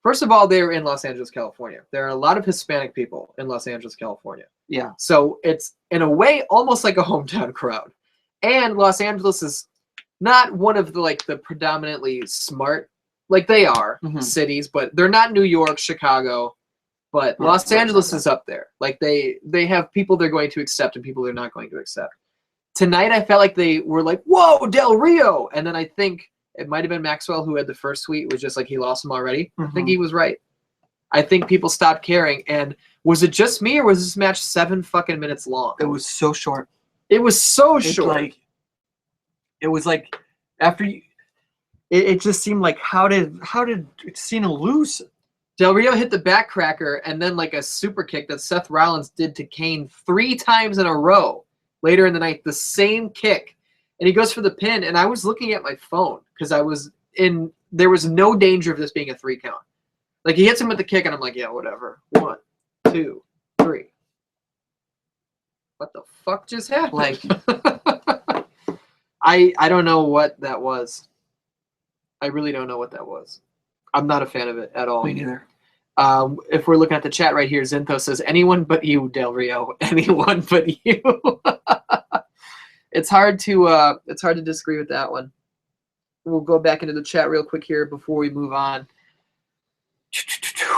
First of all, they're in Los Angeles, California. There are a lot of Hispanic people in Los Angeles, California. Yeah. So it's in a way almost like a hometown crowd, and Los Angeles is not one of the predominantly smart. Like, they are cities, but they're not New York, Chicago, but Los Angeles is up there. Like, they have people they're going to accept and people they're not going to accept. Tonight, I felt like they were like, whoa, Del Rio! And then I think it might have been Maxwell who had the first tweet, was just like, he lost him already. I think he was right. I think people stopped caring. And was it just me, or was this match 7 fucking minutes long? It was so short. It was so short. It was like, after you... It just seemed like, how did Cena lose? Del Rio hit the backcracker and then like a super kick that Seth Rollins did to Kane 3 times in a row later in the night. The same kick. And he goes for the pin. And I was looking at my phone because there was no danger of this being a 3 count. Like, he hits him with the kick and I'm like, yeah, whatever. 1, 2, 3. What the fuck just happened? Like, I don't know what that was. I really don't know what that was. I'm not a fan of it at all. Me neither. If we're looking at the chat right here, Zinto says, anyone but you, Del Rio. Anyone but you. It's hard to disagree with that one. We'll go back into the chat real quick here before we move on.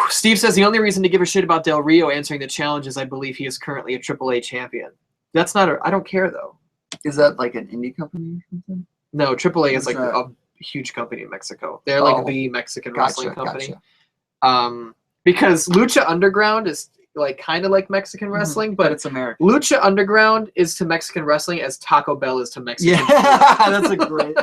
Steve says, the only reason to give a shit about Del Rio answering the challenge is I believe he is currently a AAA champion. That's not I don't care, though. Is that like an indie company or something? No, AAA is like a huge company in Mexico. They're like the Mexican wrestling company. Because Lucha Underground is like kind of like Mexican wrestling, but it's American. Lucha Underground is to Mexican wrestling as Taco Bell is to Mexican food.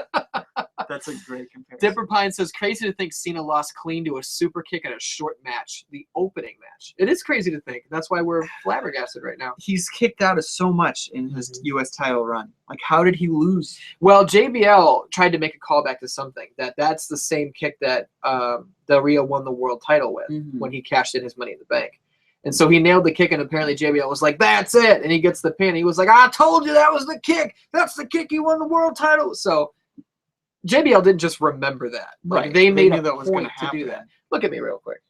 That's a great comparison. Dipper Pine says, crazy to think Cena lost clean to a super kick in a short match, the opening match. It is crazy to think. That's why we're flabbergasted right now. He's kicked out of so much in his U.S. title run. Like, how did he lose? Well, JBL tried to make a callback to something. That's the same kick that Del Rio won the world title with when he cashed in his Money in the Bank. And so he nailed the kick, and apparently JBL was like, that's it. And he gets the pin. He was like, I told you that was the kick. That's the kick. He won the world title. So JBL didn't just remember that. Like, they made a point to do that. Look at me real quick.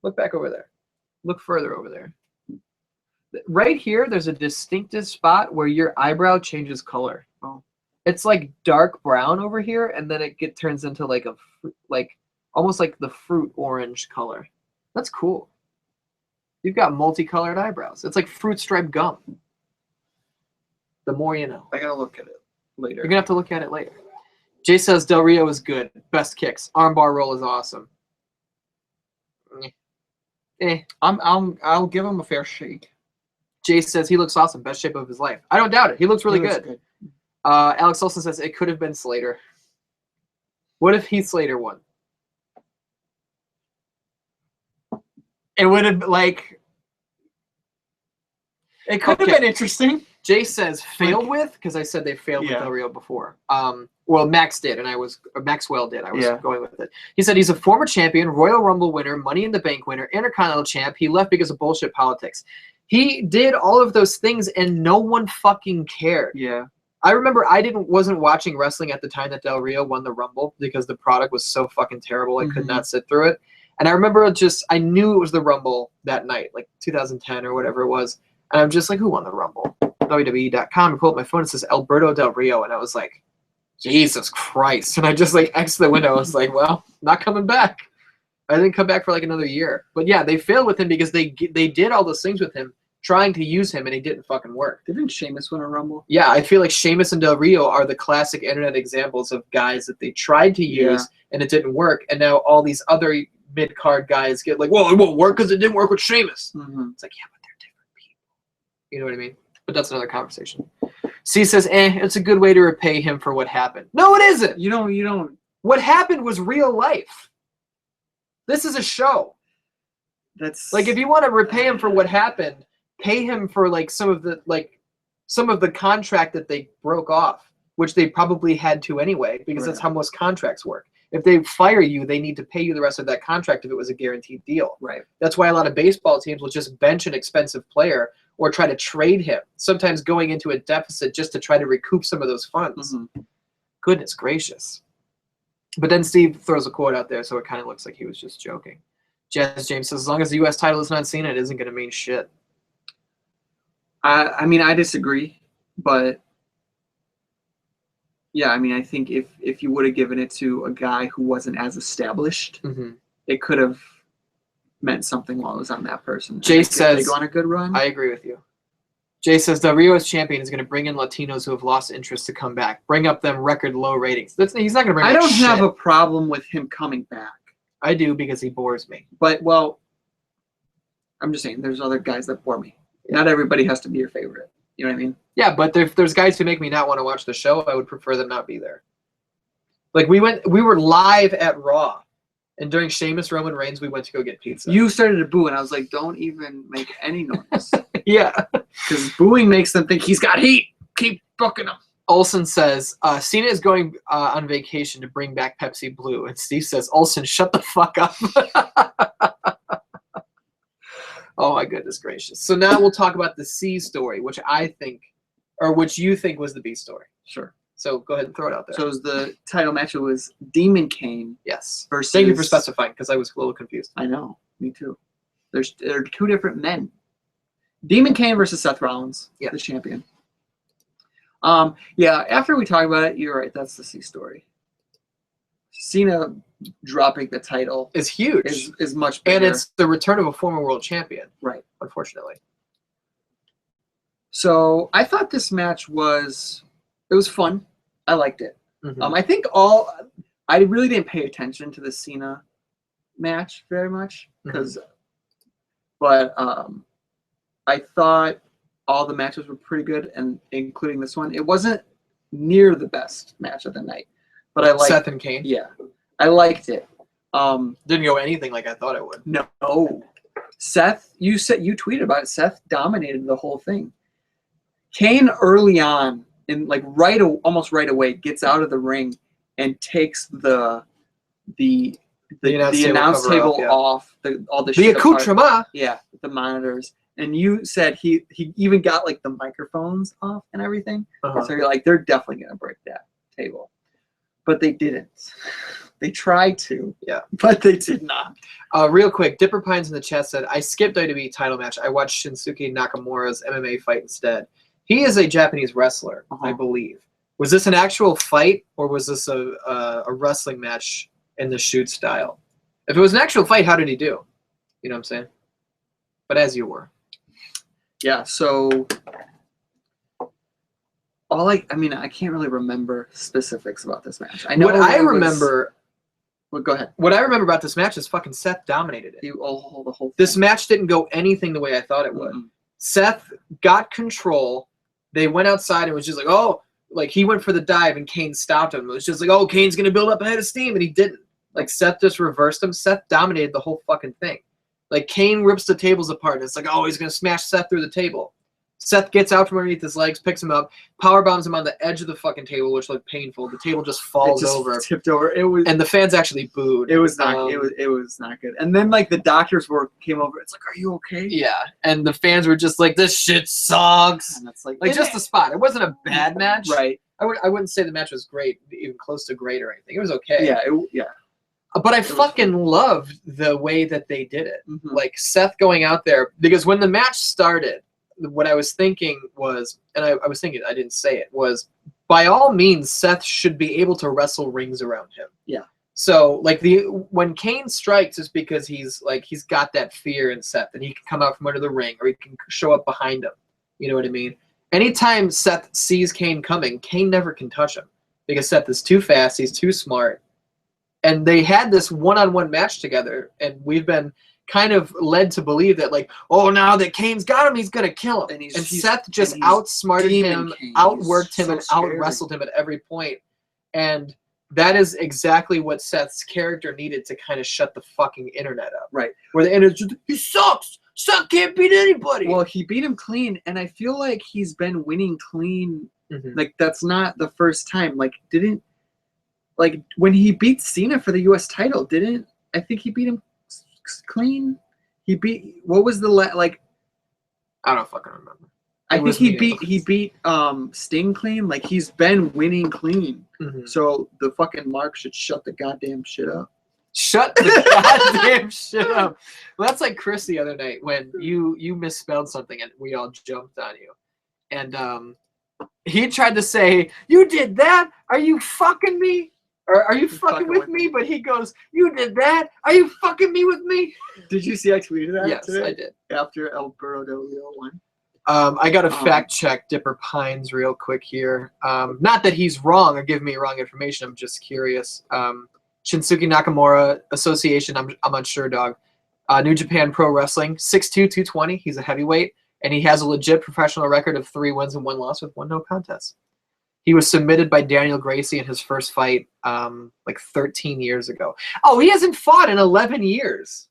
Look back over there. Look further over there. Right here, there's a distinctive spot where your eyebrow changes color. Oh. It's like dark brown over here, and then it turns into like almost like the fruit orange color. That's cool. You've got multicolored eyebrows. It's like fruit striped gum. The more you know. I gotta look at it later. You're gonna have to look at it later. Jay says Del Rio is good. Best kicks. Armbar roll is awesome. I'll give him a fair shake. Jay says he looks awesome. Best shape of his life. I don't doubt it. He looks really good. Alex Olson says it could have been Slater. What if Heath Slater won? It would have it could have been interesting. Jay says failed with, because I said they failed with Del Rio before. Well, Max did, and Maxwell did. I was going with it. He said he's a former champion, Royal Rumble winner, Money in the Bank winner, Intercontinental champ. He left because of bullshit politics. He did all of those things, and no one fucking cared. Yeah. I remember I wasn't watching wrestling at the time that Del Rio won the Rumble because the product was so fucking terrible. I could not sit through it. And I remember I knew it was the Rumble that night, like 2010 or whatever it was. And I'm just like, who won the Rumble? WWE.com. I pull up my phone and it says Alberto Del Rio. And I was like, Jesus Christ. And I just like exited the window. I was like, well, not coming back. I didn't come back for like another year. But yeah, they failed with him because they did all those things with him, trying to use him, and it didn't fucking work. Didn't Sheamus win a Rumble? Yeah, I feel like Sheamus and Del Rio are the classic internet examples of guys that they tried to use and it didn't work. And now all these other mid-card guys get like, well, it won't work because it didn't work with Sheamus. Mm-hmm. It's like, yeah, but they're different people. You know what I mean? But that's another conversation. C says, it's a good way to repay him for what happened. No, it isn't. You don't. What happened was real life. This is a show. That's like, if you want to repay him for what happened, pay him for like some of the contract that they broke off, which they probably had to anyway, because that's how most contracts work. If they fire you, they need to pay you the rest of that contract if it was a guaranteed deal. Right. That's why a lot of baseball teams will just bench an expensive player or try to trade him, sometimes going into a deficit just to try to recoup some of those funds. Mm-hmm. Goodness gracious. But then Steve throws a quote out there, so it kind of looks like he was just joking. Jazz James says, as long as the U.S. title is not Cena, it isn't going to mean shit. I mean, I disagree, but yeah, I mean, I think if you would have given it to a guy who wasn't as established, it could have meant something while it was on that person. Jay says, they go on a good run. I agree with you. Jay says, Del Rio as champion is going to bring in Latinos who have lost interest to come back, bring up them record low ratings. He's not going to bring. I don't have a problem with him coming back. I do, because he bores me. But well, I'm just saying, there's other guys that bore me. Yeah. Not everybody has to be your favorite. You know what I mean? Yeah, but if there's guys who make me not want to watch the show, I would prefer them not be there. Like we were live at Raw, and during Sheamus Roman Reigns, we went to go get pizza. You started to boo, and I was like, don't even make any noise. Yeah, because booing makes them think he's got heat. Keep booking him. Olsen says, Cena is going on vacation to bring back Pepsi Blue, and Steve says, Olsen, shut the fuck up. Oh my goodness gracious. So now we'll talk about the C story, which you think was the B story. Sure. So go ahead and throw it out there. So it was the title match. It was Demon Kane. Yes. Versus, thank you for specifying, because I was a little confused. I know. Me too. There are two different men. Demon Kane versus Seth Rollins, the champion. Yeah, after we talk about it, you're right. That's the C story. Cena dropping the title is huge. Is much bigger. And it's the return of a former world champion. Right. Unfortunately. So I thought this match was fun. I liked it. Mm-hmm. I think I really didn't pay attention to the Cena match very much but I thought all the matches were pretty good, and including this one. It wasn't near the best match of the night, but I liked Seth and Kane. Yeah, I liked it. Didn't go anything like I thought it would. No, Seth. You tweeted about it. Seth dominated the whole thing. Kane early on, and like almost right away, gets out of the ring and takes the announce table off, all the shit accoutrement. Yeah, the monitors. And you said he even got like the microphones off and everything. So you're like, they're definitely gonna break that table, but they didn't. They tried to, but they did not. Real quick, Dipper Pines in the chat said, I skipped WWE title match. I watched Shinsuke Nakamura's MMA fight instead. He is a Japanese wrestler, I believe. Was this an actual fight, or was this a wrestling match in the shoot style? If it was an actual fight, how did he do? You know what I'm saying? But as you were. Yeah, so I can't really remember specifics about this match. I know what I remember. Well, go ahead. What I remember about this match is fucking Seth dominated it. The whole thing. This match didn't go anything the way I thought it would. Seth got control. They went outside and was just like, he went for the dive and Kane stopped him. It was just like, oh, Kane's gonna build up a head of steam, and he didn't. Like, Seth just reversed him. Seth dominated the whole fucking thing. Like, Kane rips the tables apart, and it's like, oh, he's going to smash Seth through the table. Seth gets out from underneath his legs, picks him up, power bombs him on the edge of the fucking table, which looked painful. The table just falls over. Tipped over. And the fans actually booed. It was not it was not good. And then like the doctors came over. It's like, are you okay? Yeah. And the fans were just like, this shit sucks. And it's like just the spot. It wasn't a bad match. Right. I wouldn't say the match was great, even close to great or anything. It was okay. Yeah. But I fucking loved the way that they did it. Like, Seth going out there, because when the match started, what I was thinking was, and I was thinking, I didn't say it, was by all means, Seth should be able to wrestle rings around him. Yeah. So, like, when Kane strikes, it's because he's got that fear in Seth, and he can come out from under the ring, or he can show up behind him. You know what I mean? Anytime Seth sees Kane coming, Kane never can touch him, because Seth is too fast, he's too smart. And they had this one-on-one match together, and we've been kind of led to believe that, like, oh, now that Kane's got him, he's going to kill him. And Seth just outsmarted him, outworked him, and out-wrestled him at every point. And that is exactly what Seth's character needed to kind of shut the fucking internet up. Right. Where the internet just, he sucks! Seth can't beat anybody! Well, he beat him clean, and I feel like he's been winning clean. Mm-hmm. Like, that's not the first time. Like, when he beat Cena for the U.S. title, I think he beat him clean? What was the, I don't fucking remember. I think he beat Sting clean. Like, he's been winning clean. Mm-hmm. So the fucking Mark should shut the goddamn shit up. Shut the goddamn shit up. Well, that's like Chris the other night when you misspelled something and we all jumped on you. And he tried to say, "You did that? Are you fucking me? Or are you fucking with me?" But he goes, "You did that? Are you fucking me with me?" Did you see I tweeted that? Yes, today? I did. After Alberto Del Rio won. I got to fact check Dipper Pines real quick here. Not that he's wrong or giving me wrong information. I'm just curious. Shinsuke Nakamura Association. I'm unsure, dog. New Japan Pro Wrestling. 6'2", 220. He's a heavyweight, and he has a legit professional record of 3 wins and 1 loss with 1 no contest. He was submitted by Daniel Gracie in his first fight, like 13 years ago. Oh, he hasn't fought in 11 years.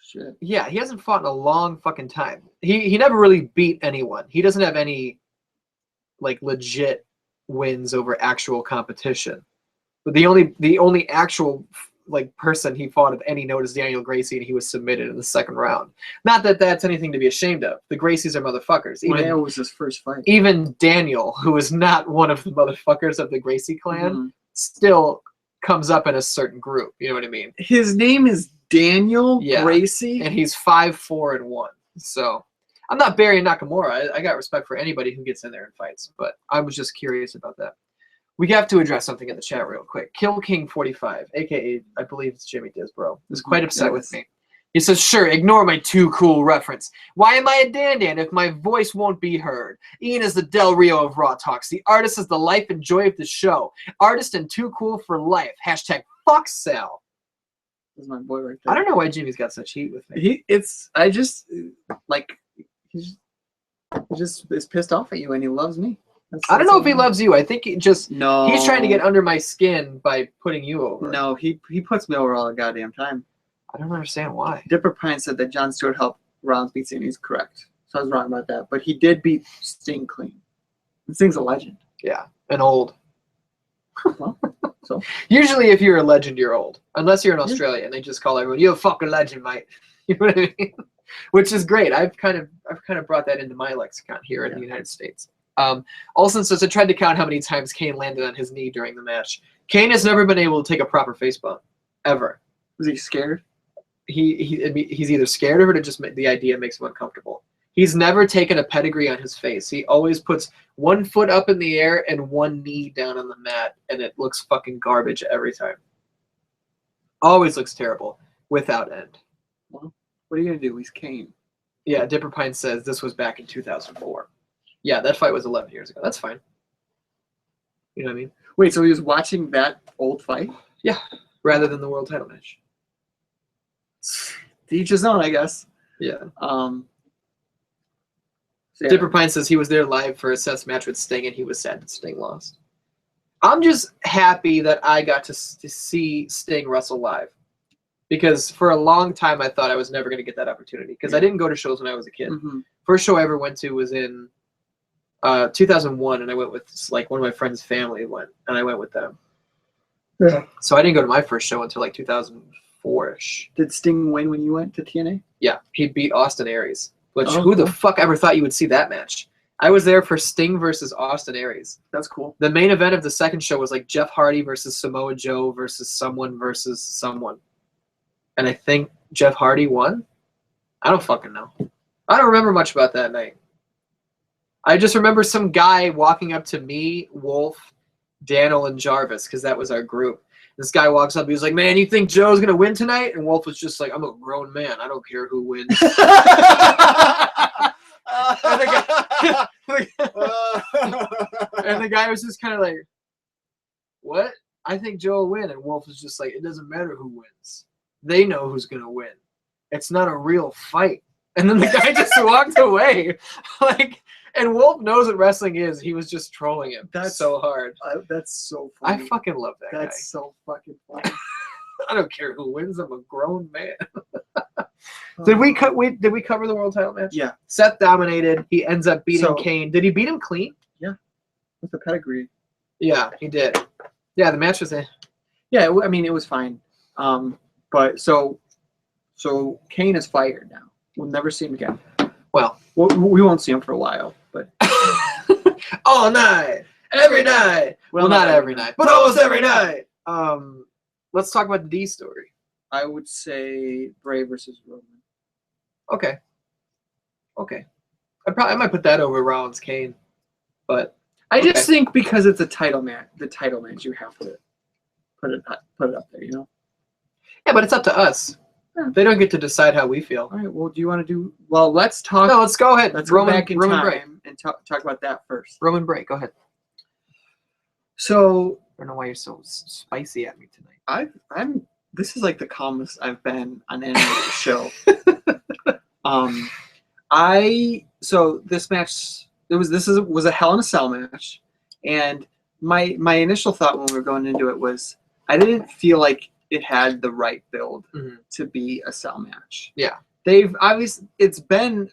Shit. Yeah, he hasn't fought in a long fucking time. He never really beat anyone. He doesn't have any, like, legit wins over actual competition. But the only actual, like, person he fought of any note is Daniel Gracie, and he was submitted in the 2nd round. Not that that's anything to be ashamed of. The Gracies are motherfuckers. That was his first fight. Even Daniel, who is not one of the motherfuckers of the Gracie clan, still comes up in a certain group. You know what I mean? His name is Daniel Gracie, and he's 5'4" and 1. So I'm not burying Nakamura. I got respect for anybody who gets in there and fights, but I was just curious about that. We have to address something in the chat real quick. Kill King 45, aka I believe it's Jimmy Disbro, is quite upset with me. He says, "Sure, ignore my too cool reference. Why am I a Dan-Dan if my voice won't be heard? Ian is the Del Rio of Raw Talks. The artist is the life and joy of the show. Artist and too cool for life. Hashtag fuck Sal." That's my boy right there. I don't know why Jimmy's got such heat with me. He's just is pissed off at you, and he loves me. I don't know if he loves you. I think he's trying to get under my skin by putting you over. No, he puts me over all the goddamn time. I don't understand why. Dipper Pine said that Jon Stewart helped Rollins beat Sting. He's correct. So I was wrong about that. But he did beat Sting clean. Sting's a legend. Yeah, and old. Well, so usually if you're a legend, you're old. Unless you're in Australia and they just call everyone, "You're a fucking legend, mate." You know what I mean? Which is great. I've kind of brought that into my lexicon here in the United States. Olsen says, "I tried to count how many times Kane landed on his knee during the match. Kane has never been able to take a proper face bump. Ever. Was he scared? He's either scared of it or just the idea makes him uncomfortable. He's never taken a pedigree on his face. He always puts 1 foot up in the air and 1 knee down on the mat, and it looks fucking garbage every time. Always looks terrible, without end." Well, what are you going to do? He's Kane. Yeah, Dipper Pine says this was back in 2004. Yeah, that fight was 11 years ago. That's fine. You know what I mean? Wait, so he was watching that old fight? Yeah, rather than the world title match. To each his own, I guess. Yeah. So yeah. Dipper Pine says he was there live for a Seth's match with Sting, and he was sad that Sting lost. I'm just happy that I got to see Sting wrestle live. Because for a long time, I thought I was never going to get that opportunity. Because I didn't go to shows when I was a kid. Mm-hmm. First show I ever went to was in 2001, and I went with, like, one of my friends' family went, and I went with them. Yeah. So I didn't go to my first show until, like, 2004-ish. Did Sting win when you went to TNA? Yeah, he beat Austin Aries. Which, who the fuck ever thought you would see that match? I was there for Sting versus Austin Aries. That's cool. The main event of the second show was, like, Jeff Hardy versus Samoa Joe versus someone. And I think Jeff Hardy won? I don't fucking know. I don't remember much about that night. I just remember some guy walking up to me, Wolf, Daniel, and Jarvis, because that was our group. This guy walks up, he was like, "Man, you think Joe's going to win tonight?" And Wolf was just like, "I'm a grown man. I don't care who wins." And the guy was just kind of like, "What?" I think Joe will win. And Wolf is just like, it doesn't matter who wins. They know who's going to win. It's not a real fight. And then the guy just walked away. Like, and Wolf knows what wrestling is. He was just trolling him. That's so hard. That's so funny. I fucking love that guy. That's so fucking funny. I don't care who wins. I'm a grown man. Did we cover the world title match? Yeah. Seth dominated. He ends up beating Kane. Did he beat him clean? Yeah. With the pedigree. Yeah, he did. Yeah, the match was Yeah, I mean, it was fine. But so Kane is fired now. We'll never see him again. Well, we won't see him for a while, but all night, every night. Well, not every night, but almost every night. Let's talk about the D story. I would say Bray versus Roman. Okay. I might put that over Rollins Kane, but I just think because it's a title match, you have to put it up there, you know. Yeah, but it's up to us. Yeah. They don't get to decide how we feel. All right. Well, do you want to do? Well, let's talk. No, let's go ahead. Let's go back in Roman time break and talk about that first. Roman break. Go ahead. So I don't know why you're so spicy at me tonight. This is like the calmest I've been on any show. So this match was a Hell in a Cell match, and my initial thought when we were going into it was I didn't feel like it had the right build to be a cell match. Yeah, they've been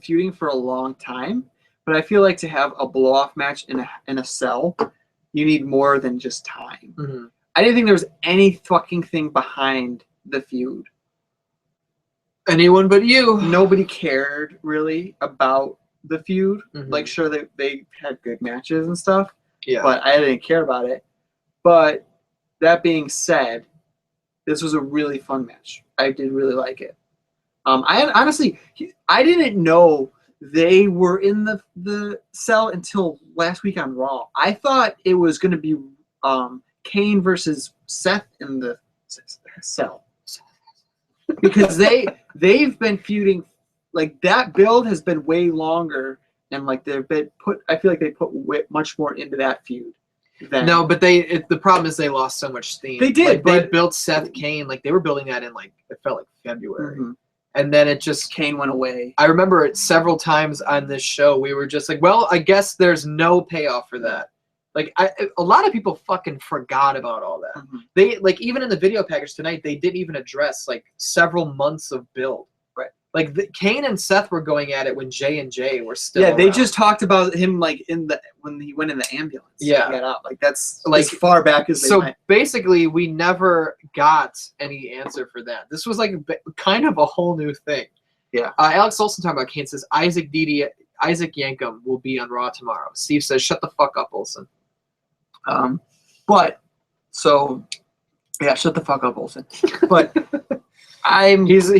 feuding for a long time, but I feel like to have a blow off match in a cell, you need more than just time. Mm-hmm. I didn't think there was any fucking thing behind the feud. Anyone but you. Nobody cared really about the feud. Mm-hmm. Like, sure, they had good matches and stuff. Yeah. But I didn't care about it. But that being said, this was a really fun match. I did really like it. I didn't know they were in the cell until last week on Raw. I thought it was going to be Kane versus Seth in the cell. Because they've been feuding, like that build has been way longer, and like I feel like they put much more into that feud. No, but the problem is they lost so much steam. They did, they built Seth Kane, like they were building that in like it felt like February, and then it just Kane went away. I remember it several times on this show. We were just like, well, I guess there's no payoff for that. Like a lot of people fucking forgot about all that. Mm-hmm. They like even in the video package tonight, they didn't even address like several months of build. Right. Like Kane and Seth were going at it when J&J were still. Yeah, they just talked about him like when he went in the ambulance. Yeah. He got out. Like that's like as far back as they went. Basically, we never got any answer for that. This was like kind of a whole new thing. Yeah. Alex Olsen talking about Kane says Isaac Yankem will be on Raw tomorrow. Steve says shut the fuck up, Olsen. Shut the fuck up, Olsen. But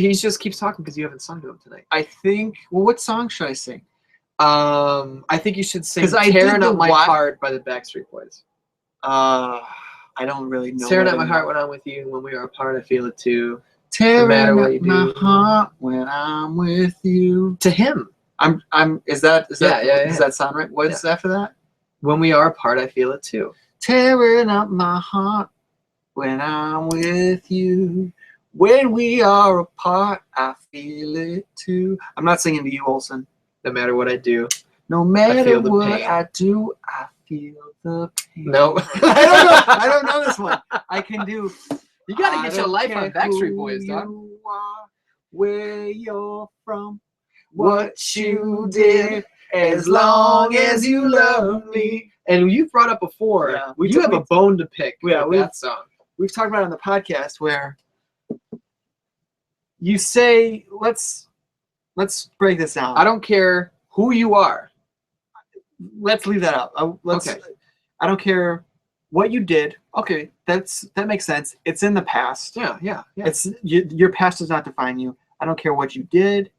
he just keeps talking because you haven't sung to him tonight. I think. Well, what song should I sing? I think you should sing "Tearing Up My Heart" by the Backstreet Boys. I don't really know. Tearing up my heart when I'm with you. When we are apart, I feel it too. Tearing up my heart when I'm with you. To him. Does that sound right? What's after that? When we are apart, I feel it too. Tearing up my heart when I'm with you. When we are apart, I feel it too. I'm not singing to you, Olsen. No matter what I do. No matter what I do, I feel the pain. No. I don't know this one. I can do. You got to get your life on Backstreet Boys, dog. You are, where you're from, what you did. As long as you love me. And you've brought up before, you have a bone to pick with that song. We've talked about it on the podcast where you say, let's break this down. I don't care who you are. Let's leave that out. Okay. I don't care what you did. Okay, that makes sense. It's in the past. Yeah. It's your past does not define you. I don't care what you did.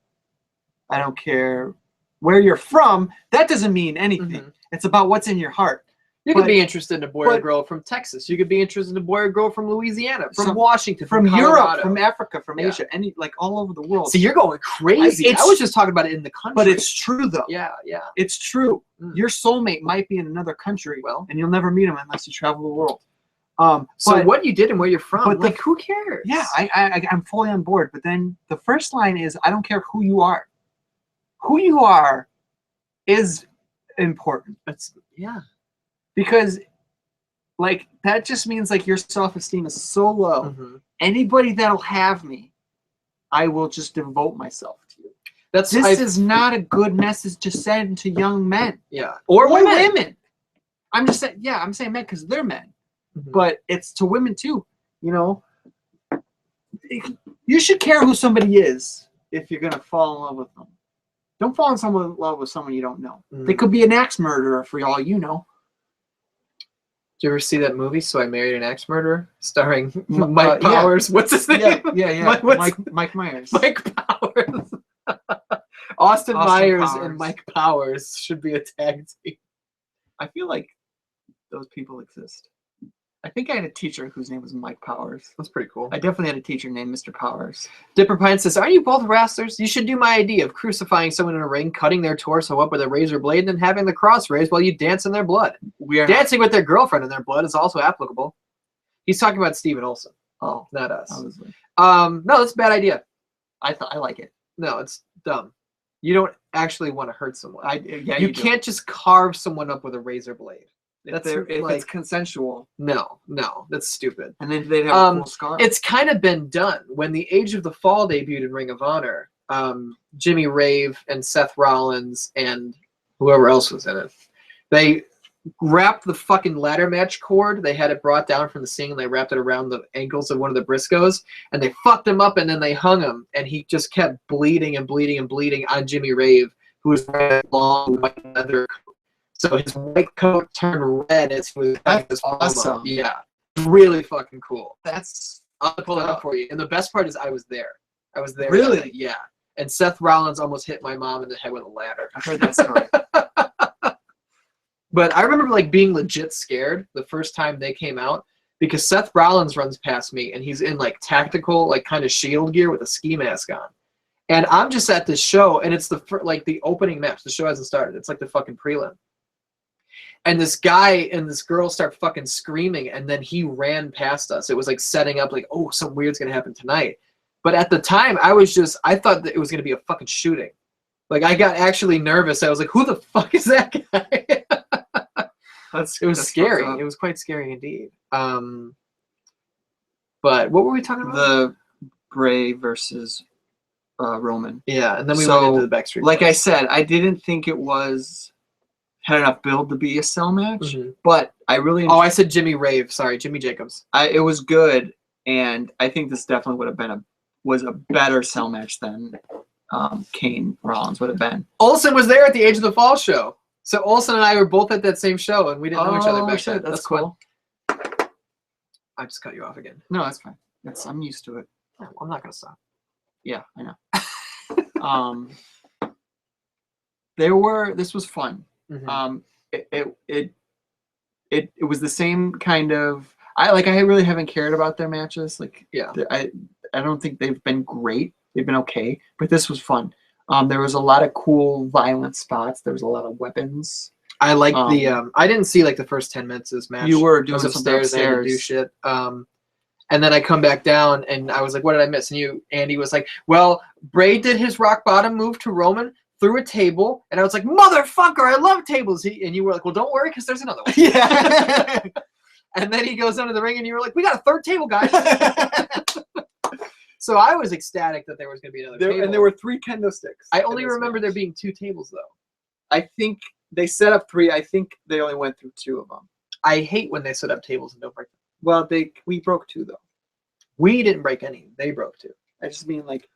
I don't care where you're from. That doesn't mean anything. Mm-hmm. It's about what's in your heart. You could be interested in a boy or girl from Texas. You could be interested in a boy or girl from Louisiana, from Washington, from Europe, from Africa, from Asia, all over the world. See, you're going crazy. I was just talking about it in the country. But it's true, though. Yeah. It's true. Your soulmate might be in another country, and you'll never meet him unless you travel the world. So But- what you did and where you're from, but like, who cares? yeah, I'm fully on board. But then the first line is, I don't care who you are. Who you are is important. That's Because, like, that just means, like, your self-esteem is so low. Mhm. Anybody that'll have me, I will just devote myself to you. This is not a good message to send to young men. Yeah. Or women. women. I'm just saying, yeah, I'm saying men because they're men. Mhm. But it's to women, too. You know? You should care who somebody is if you're going to fall in love with them. Don't fall in love with someone you don't know. Mhm. They could be an axe murderer for all you know. Did you ever see that movie, So I Married an Axe Murderer, starring Mike yeah. Powers? What's his name? Yeah. What's- Mike Myers. Mike Powers. Austin Myers Powers. and Mike Powers should be a tag team. I feel like those people exist. I think I had a teacher whose name was Mike Powers. That's pretty cool. I definitely had a teacher named Mr. Powers. Dipper Pine says, "Aren't you both wrestlers? You should do my idea of crucifying someone in a ring, cutting their torso up with a razor blade, and then having the cross raised while you dance in their blood. We are Dancing with their girlfriend in their blood is also applicable." He's talking about Steven Olsen. Oh, Not us. obviously. No, that's a bad idea. I like it. No, it's dumb. You don't actually want to hurt someone. Yeah, you do. can't just carve someone up with a razor blade. If That's it's like, consensual, no, that's stupid. and then they'd have a full scar. It's kind of been done. When the Age of the Fall debuted in Ring of Honor, Jimmy Rave and Seth Rollins and whoever else was in it, they wrapped the fucking ladder match cord. They had it brought down from the ceiling, and they wrapped it around the ankles of one of the Briscoes, and they fucked him up, and then they hung him, and he just kept bleeding and bleeding and bleeding on Jimmy Rave, who was wearing a long white leather coat. So his white coat turned red as he was having this awesome. Yeah. Really fucking cool. That's I'll pull it up for you. And the best part is I was there. I was there. Really? that night. Yeah. And Seth Rollins almost hit my mom in the head with a ladder. I heard that story. But I remember like being legit scared the first time they came out because Seth Rollins runs past me and he's in like tactical, like kind of shield gear with a ski mask on. And I'm just at this show and it's the opening match. The show hasn't started. It's like the fucking prelim. And this guy and this girl start fucking screaming, and then he ran past us. It was like setting up, like, oh, something weird's gonna happen tonight. But at the time, I thought that it was gonna be a fucking shooting. Like, I got actually nervous. I was like, who the fuck is that guy? It was scary. It was quite scary indeed. But what were we talking about? The Bray versus Roman. Yeah, and then we went into the Backstreet Like Boys. I said, I didn't think it had enough build to be a cell match, Mhm. but I really I said Jimmy Rave. Sorry, Jimmy Jacobs. it was good, and I think this definitely would have been was a better cell match than Kane Rollins would have been. Olsen was there at the Age of the Fall show. So Olsen and I were both at that same show, and we didn't know each other back then. That's cool. fun. I just cut you off again. No, that's fine. I'm used to it. Oh, I'm not gonna stop. Yeah, I know. This was fun. Mhm. It was the same kind of I really haven't cared about their matches. Like, Yeah. I don't think they've been great. They've been okay, but this was fun. There was a lot of cool violent spots. There was a lot of weapons. I like I didn't see like the first 10 minutes of this match. You were I doing was something upstairs. I had to do shit. And then I come back down and I was like, what did I miss? And Andy was like, well, Bray did his rock bottom move to Roman through a table. And I was like, motherfucker, I love tables. And you were like, well, don't worry, because there's another one. Yeah. And then he goes under the ring and you were like, we got a third table, guys. So I was ecstatic that there was going to be another table. And there were 3 kendo sticks. I only remember there being 2 tables, though. I think they set up 3. I think they only went through 2 of them. I hate when they set up tables and don't break them. Well, we broke 2 though. We didn't break any. They broke 2. I just mean like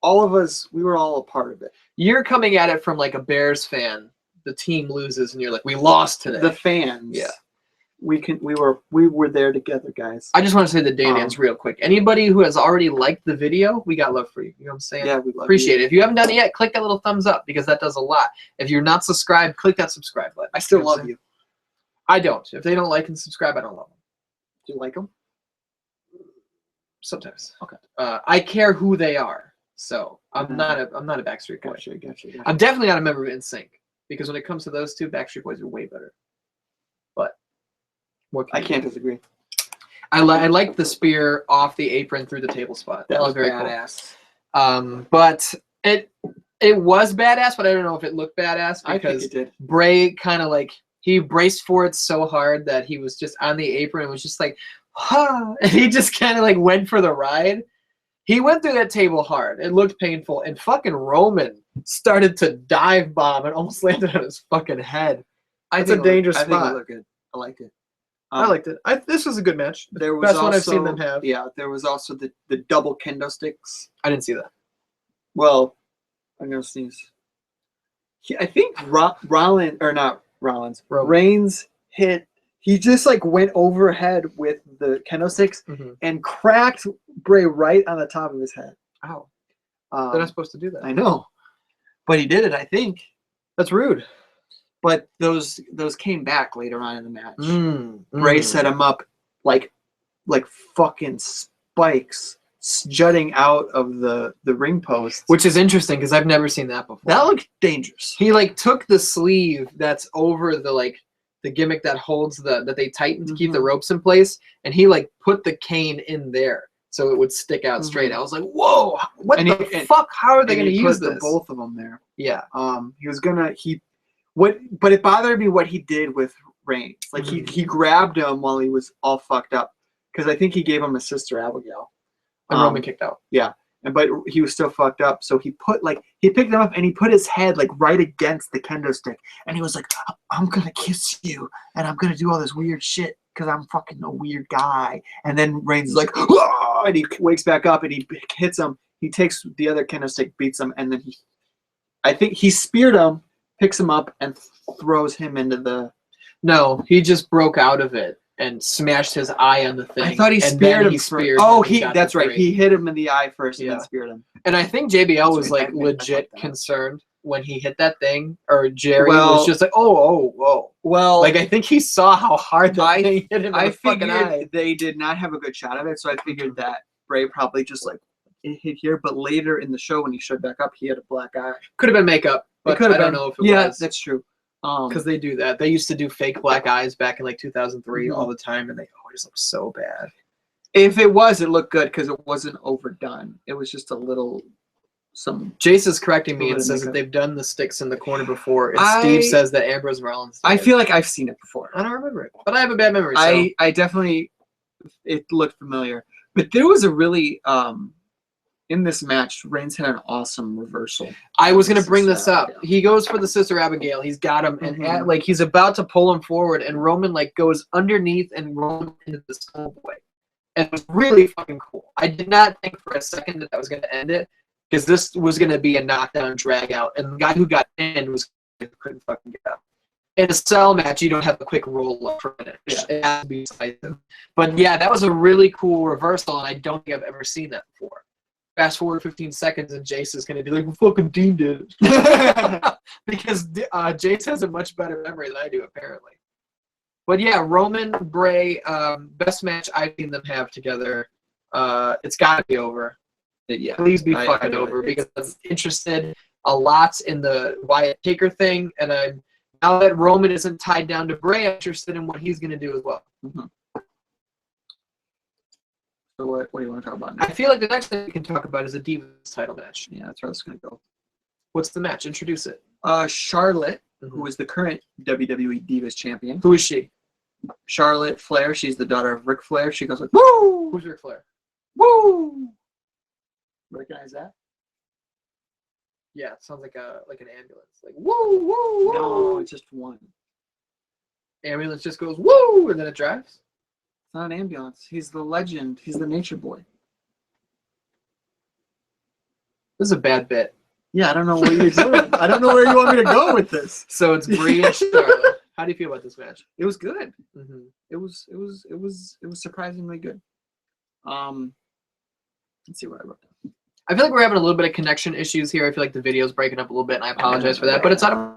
all of us. We were all a part of it. You're coming at it from like a Bears fan. The team loses, and you're like, we lost today. The fans. Yeah. We were there together, guys. I just want to say the day dance real quick. Anybody who has already liked the video, we got love for you. You know what I'm saying? Yeah, we love Appreciate it. If you haven't done it yet, click that little thumbs up because that does a lot. If you're not subscribed, click that subscribe button. I still You know what I'm love saying? you. I don't. If they don't like and subscribe, I don't love them. Do you like them? Sometimes. Okay. I care who they are. So I'm not a Backstreet Boy. Gotcha. I'm definitely not a member of NSYNC because when it comes to those two, Backstreet Boys are way better. But what I can't disagree. I liked the spear off the apron through the table spot. That was very badass. cool. But it was badass, but I don't know if it looked badass I think because it did. Bray kind of like he braced for it so hard that he was just on the apron and was just like, huh, and he just kind of like went for the ride. He went through that table hard. It looked painful, and fucking Roman started to dive bomb and almost landed on his fucking head. It's a dangerous spot. I think it looked good. I liked it. I liked it. This was a good match. There was Best also, one I've seen them have. Yeah, there was also the double kendo sticks. I didn't see that. Well, I'm gonna sneeze. I think Rollins or not Rollins. Roman. Reigns hit. He just like went overhead with the kendo sticks and cracked Bray right on the top of his head. Ow. They're not supposed to do that. I know, but he did it. I think That's rude. but those came back later on in the match. Bray set him up like fucking spikes jutting out of the ring post, which is interesting because I've never seen that before. that looked dangerous. He like took the sleeve that's over the gimmick that holds that they tighten to keep the ropes in place, and he like put the cane in there so it would stick out straight. I was like, whoa, what the fuck? How are they going to use this? Both of them there. Yeah. He was gonna but it bothered me what he did with Reigns. Like he grabbed him while he was all fucked up because I think he gave him his sister Abigail. And Roman kicked out. Yeah. But he was still fucked up, so he picked him up and he put his head like right against the kendo stick, and he was like, "I'm gonna kiss you, and I'm gonna do all this weird shit because I'm fucking a weird guy." And then Reigns is like, "Whoa!" And he wakes back up and he hits him. He takes the other kendo stick, beats him, and then I think he speared him, picks him up, and throws him into the. No, he just broke out of it and smashed his eye on the thing. I thought he speared him. That's right. He hit him in the eye first and then speared him. And I think JBL was like legit concerned when he hit that thing, or Jerry was just like, oh. Well, like I think he saw how hard that thing hit him. I figured they did not have a good shot of it, so I figured that Bray probably just like it hit here. But later in the show, when he showed back up, he had a black eye. Could have been makeup, but I don't know if it was. Yeah, that's true. Because they do that. They used to do fake black eyes back in like 2003 all the time, and they always look so bad. If it looked good because it wasn't overdone. It was just a little Jace is correcting me and says that they've done the sticks in the corner before. And Steve says that Ambrose Rollins did. I feel like I've seen it before. I don't remember it, but I have a bad memory. So. I definitely, it looked familiar. But there was a really, in this match, Reigns had an awesome reversal. I was going to bring this up. He goes for the Sister Abigail. He's got him, and like he's about to pull him forward, and Roman like goes underneath and rolls into the schoolboy. And it was really fucking cool. I did not think for a second that I was going to end it, because this was going to be a knockdown drag out, and the guy who got in couldn't fucking get out. In a cell match, you don't have a quick roll up for finish. It has to be decisive. But yeah, that was a really cool reversal, and I don't think I've ever seen that before. Fast forward 15 seconds, and Jace is going to be like, well, fucking Dean did it. Because Jace has a much better memory than I do, apparently. But yeah, Roman, Bray, best match I've seen them have together. It's got to be over. Yeah, please be fucking over, because I'm interested a lot in the Wyatt-Taker thing, and now that Roman isn't tied down to Bray, I'm interested in what he's going to do as well. So what do you want to talk about now? I feel like the next thing we can talk about is a Divas title match. Yeah, that's where I was going to go. What's the match? Introduce it. Charlotte, who is the current WWE Divas champion. Who is she? Charlotte Flair. She's the daughter of Ric Flair. She goes like, woo! Who's Ric Flair? Woo! Recognize that? Yeah, it sounds like an ambulance. Like, woo, woo, woo! No, it's just one. Ambulance just goes, woo! And then it drives? It's not an ambulance. He's the legend. He's the nature boy. This is a bad bit. Yeah, I don't know what you're doing. I don't know where you want me to go with this. So it's Brie and Charlotte. How do you feel about this match? It was good. It was surprisingly good. Let's see what I wrote down. I feel like we're having a little bit of connection issues here. I feel like the video's breaking up a little bit, and I apologize for that. But it's not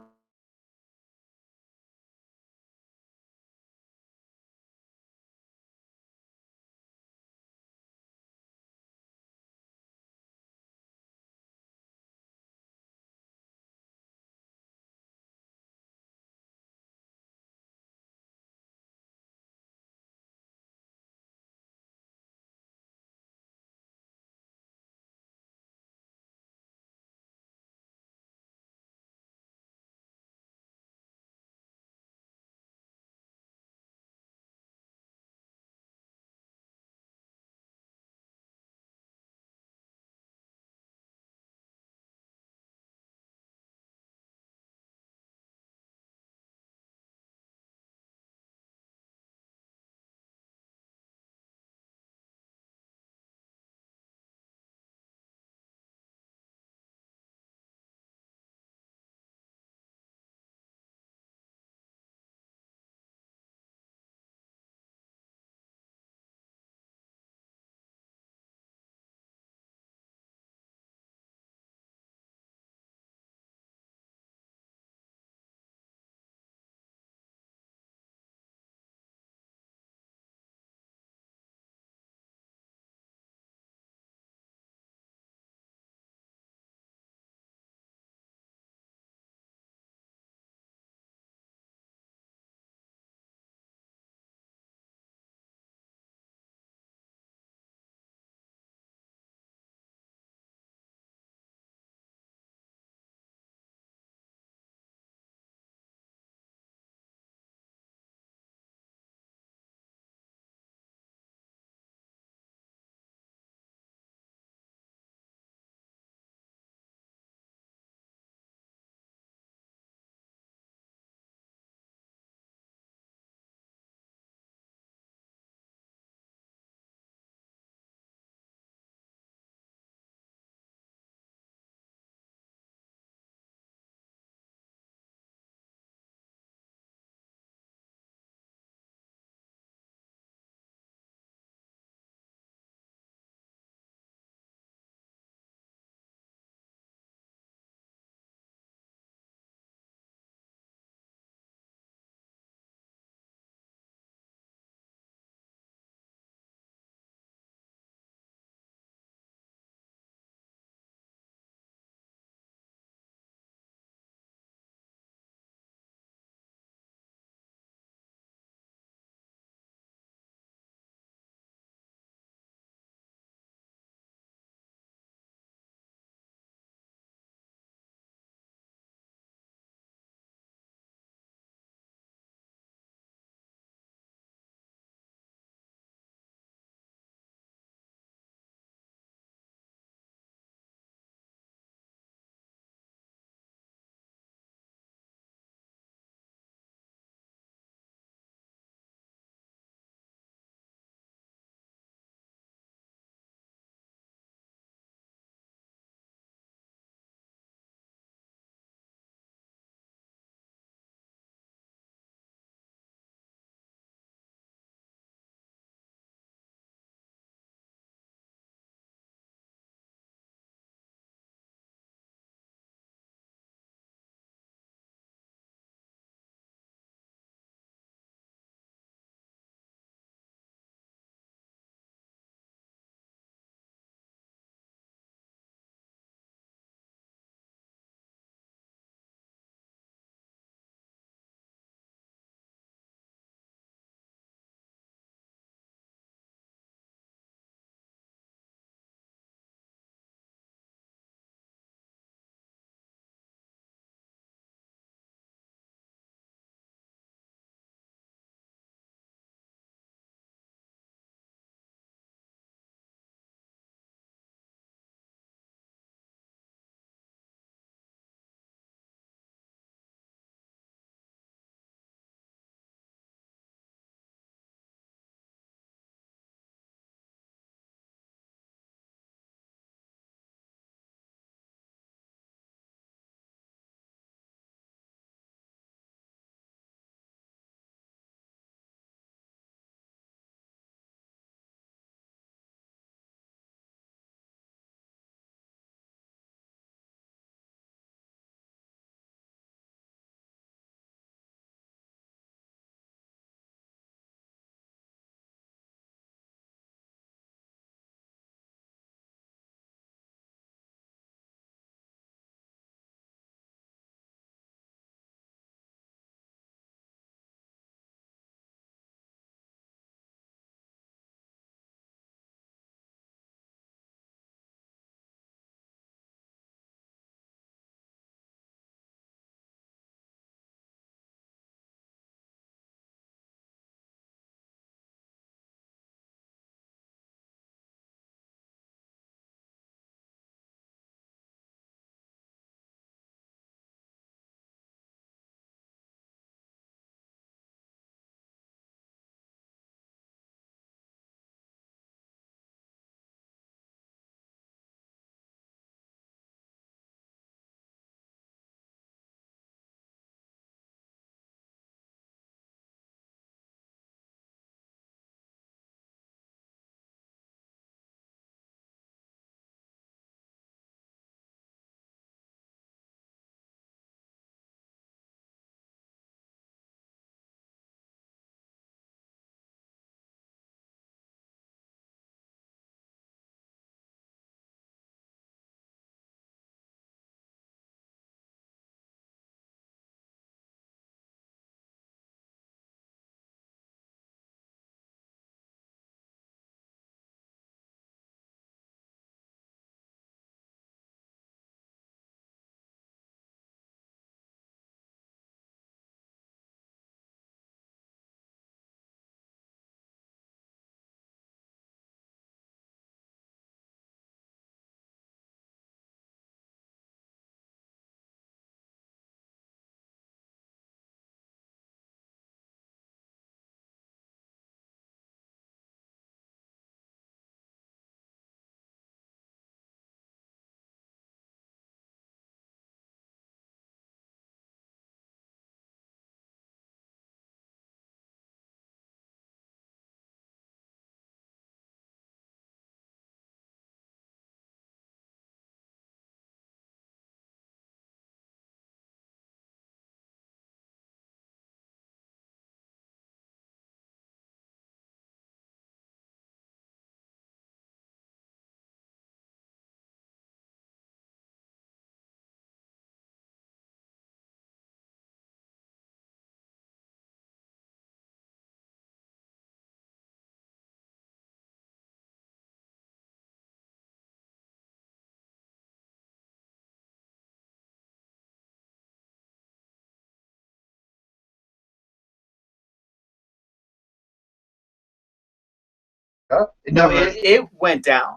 No, it went down.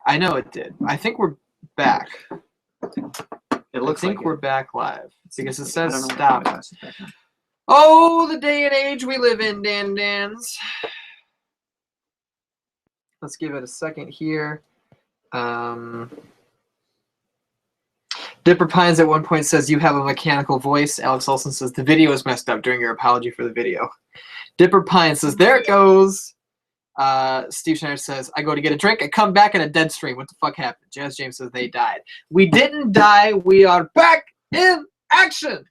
I know it did. I think we're back. It looks I think like we're back live because it I says don't know. stop. Oh, the day and age we live in, Dans. Let's give it a second here. Dipper Pines at one point says, you have a mechanical voice. Alex Olson says, the video is messed up during your apology for the video. Dipper Pines says, there it goes. Steve Schneider says, I go to get a drink. I come back in a dead stream. What the fuck happened? Jazz James says, they died. We didn't die. We are back in action.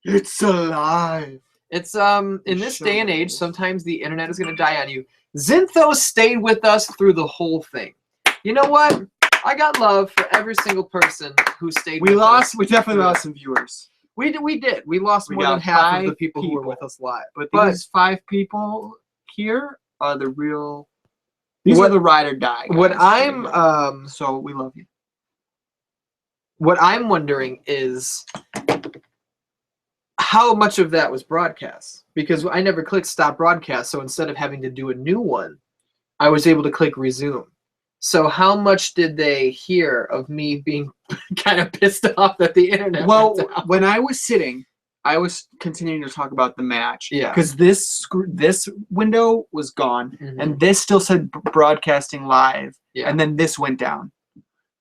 It's alive. It's in this day and age, sometimes the internet is going to die on you. Zinthos stayed with us through the whole thing. You know what? I got love for every single person who stayed with us. We definitely lost some viewers. We did. We lost more than half of the people who were with us live. But these 5 people here are the real. These are the ride or die guys. What I'm so we love you. What I'm wondering is how much of that was broadcast, because I never clicked stop broadcast. So instead of having to do a new one, I was able to click resume. So how much did they hear of me being kind of pissed off that the internet? Well, when I was sitting, I was continuing to talk about the match. Yeah. Because this window was gone, and this still said broadcasting live, and then this went down.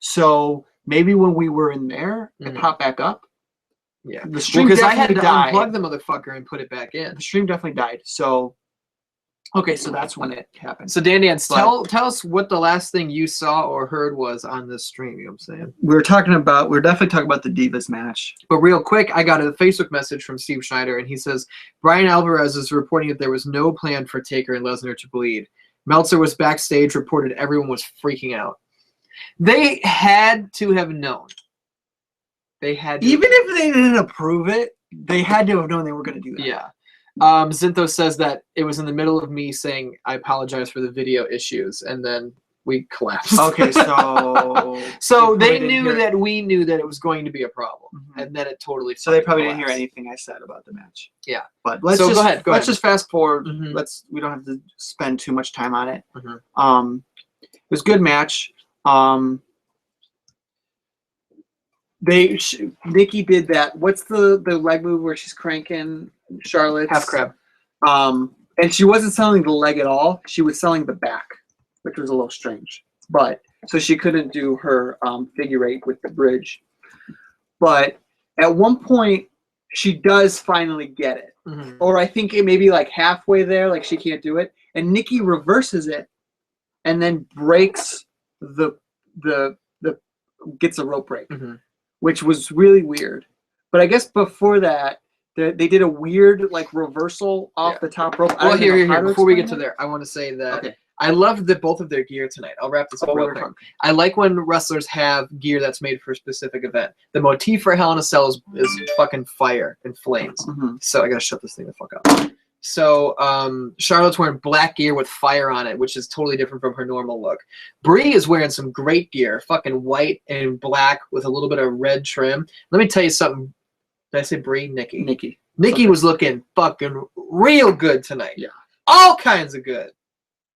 So maybe when we were in there, it popped back up. Yeah. The stream because I had to died. unplug the motherfucker and put it back in. The stream definitely died. So. Okay, so that's when it happened. So Dan, tell us what the last thing you saw or heard was on this stream. You know what I'm saying? We were definitely talking about the Divas match. But real quick, I got a Facebook message from Steve Schneider, and he says, Brian Alvarez is reporting that there was no plan for Taker and Lesnar to bleed. Meltzer was backstage, reported everyone was freaking out. They had to have known. They had to Even if they didn't approve it, they had to have known they were going to do that. Yeah. Zinthos says that it was in the middle of me saying I apologize for the video issues, and then we collapsed. Okay, so so they knew that we knew that it was going to be a problem, and then it totally. So they probably didn't hear anything I said about the match. Yeah, but let's go just ahead. Let's just fast forward. We don't have to spend too much time on it. It was a good match. Nikki did that. What's the leg move where she's cranking Charlotte? Half crab. And she wasn't selling the leg at all. She was selling the back, which was a little strange. But so she couldn't do her figure 8 with the bridge. But at one point, she does finally get it. Or I think it may be like halfway there, like she can't do it. And Nikki reverses it and then breaks gets a rope break. Which was really weird. But I guess before that, they did a weird like reversal off the top rope. Well, here. Before we get to there, I want to say that I loved both of their gear tonight. I'll wrap this up real quick. I like when wrestlers have gear that's made for a specific event. The motif for Hell in a Cell is fucking fire and flames. So I gotta shut this thing the fuck up. So Charlotte's wearing black gear with fire on it, which is totally different from her normal look. Brie is wearing some great gear, fucking white and black with a little bit of red trim. Let me tell you something. Did I say Brie? Nikki. Nikki was looking fucking real good tonight. Yeah. All kinds of good.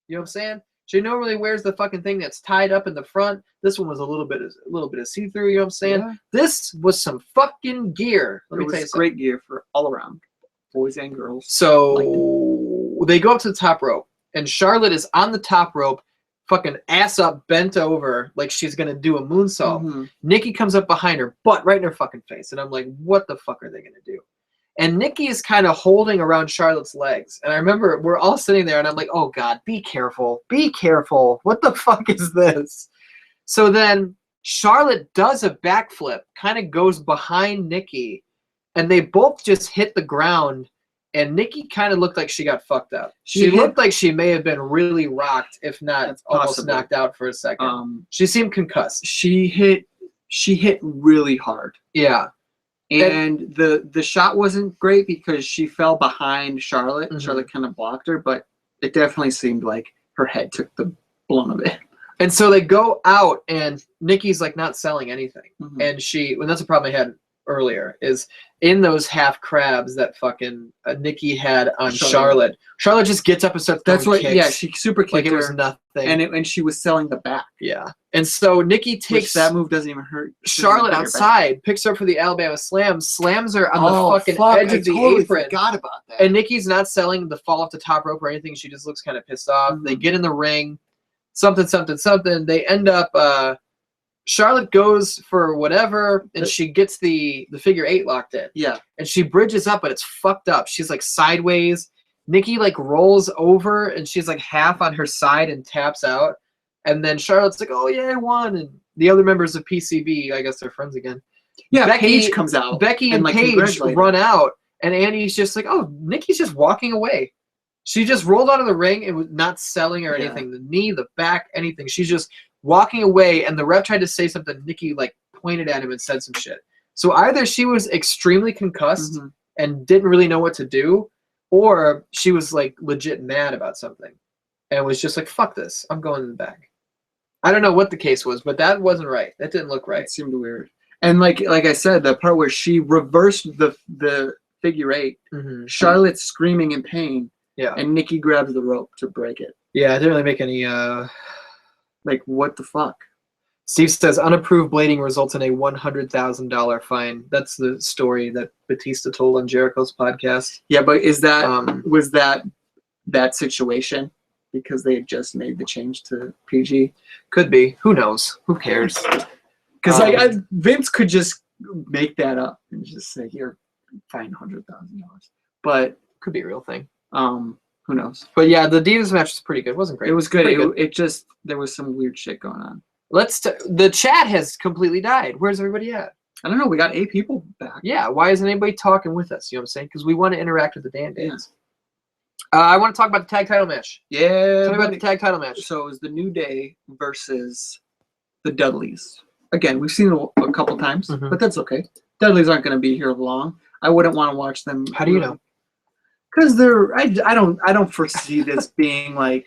You know what I'm saying? She normally wears the fucking thing that's tied up in the front. This one was a little bit of see-through, you know what I'm saying? Yeah. This was some fucking gear. Let me tell you something. Great gear for all around. Boys and girls. So they go up to the top rope, and Charlotte is on the top rope, fucking ass up, bent over, like she's gonna do a moonsault. Nikki comes up behind her, butt right in her fucking face, and I'm like, what the fuck are they gonna do? And Nikki is kind of holding around Charlotte's legs, and I remember we're all sitting there, and I'm like, oh god, be careful, what the fuck is this? So then Charlotte does a backflip, kind of goes behind Nikki. And they both just hit the ground, and Nikki kind of looked like she got fucked up. She looked like she may have been really rocked, if not almost knocked out for a second. She seemed concussed. She hit really hard. Yeah. And the shot wasn't great because she fell behind Charlotte, and Charlotte kind of blocked her, but it definitely seemed like her head took the blown of it. And so they go out, and Nikki's like not selling anything. And that's a problem I had earlier, is in those half crabs that fucking Nikki had on Charlotte. Charlotte just gets up and starts throwing kicks. Yeah, she super kicked like it her, was nothing. and she was selling the back. Yeah. And so Nikki takes that move doesn't even hurt. Charlotte outside, picks her up for the Alabama Slam, slams her on the fucking edge of the apron. I forgot about that. And Nikki's not selling the fall off the top rope or anything. She just looks kind of pissed off. They get in the ring, something. They end up. Charlotte goes for whatever, and she gets the figure 8 locked in. Yeah. And she bridges up, but it's fucked up. She's like sideways. Nikki like rolls over, and she's like half on her side and taps out. And then Charlotte's like, "Oh yeah, I won." And the other members of PCB, I guess they're friends again. Yeah, Paige comes out. Becky and like, Paige run out, and Annie's just like, "Oh, Nikki's just walking away." She just rolled out of the ring and was not selling or anything. The knee, the back, anything. She's just walking away, and the ref tried to say something. Nikki like pointed at him and said some shit. So either she was extremely concussed and didn't really know what to do, or she was like legit mad about something and was just like, "Fuck this, I'm going in the back." I don't know what the case was, but that wasn't right. That didn't look right. It seemed weird. And like I said, the part where she reversed the figure 8, Charlotte's screaming in pain. Yeah. And Nikki grabs the rope to break it. Yeah, it didn't really make any like, what the fuck? Steve says unapproved blading results in a $100,000 fine. That's the story that Batista told on Jericho's podcast. Yeah, but is that was that situation because they had just made the change to PG? Could be. Who knows? Who cares? Because Vince could just make that up and just say, "Here, fine $100,000." But could be a real thing. Who knows? But yeah, the Divas match was pretty good. It wasn't great. It was good. It just there was some weird shit going on. The chat has completely died. Where's everybody at? I don't know. We got 8 people back. Yeah. Why isn't anybody talking with us? You know what I'm saying? Because we want to interact with the Dan Dans. I want to talk about the tag title match. Yeah. Tell me about the tag title match. So it was the New Day versus the Dudleys. Again, we've seen it a couple times, but that's okay. Dudleys aren't going to be here long. I wouldn't want to watch them. How do you know? Because I don't foresee this being like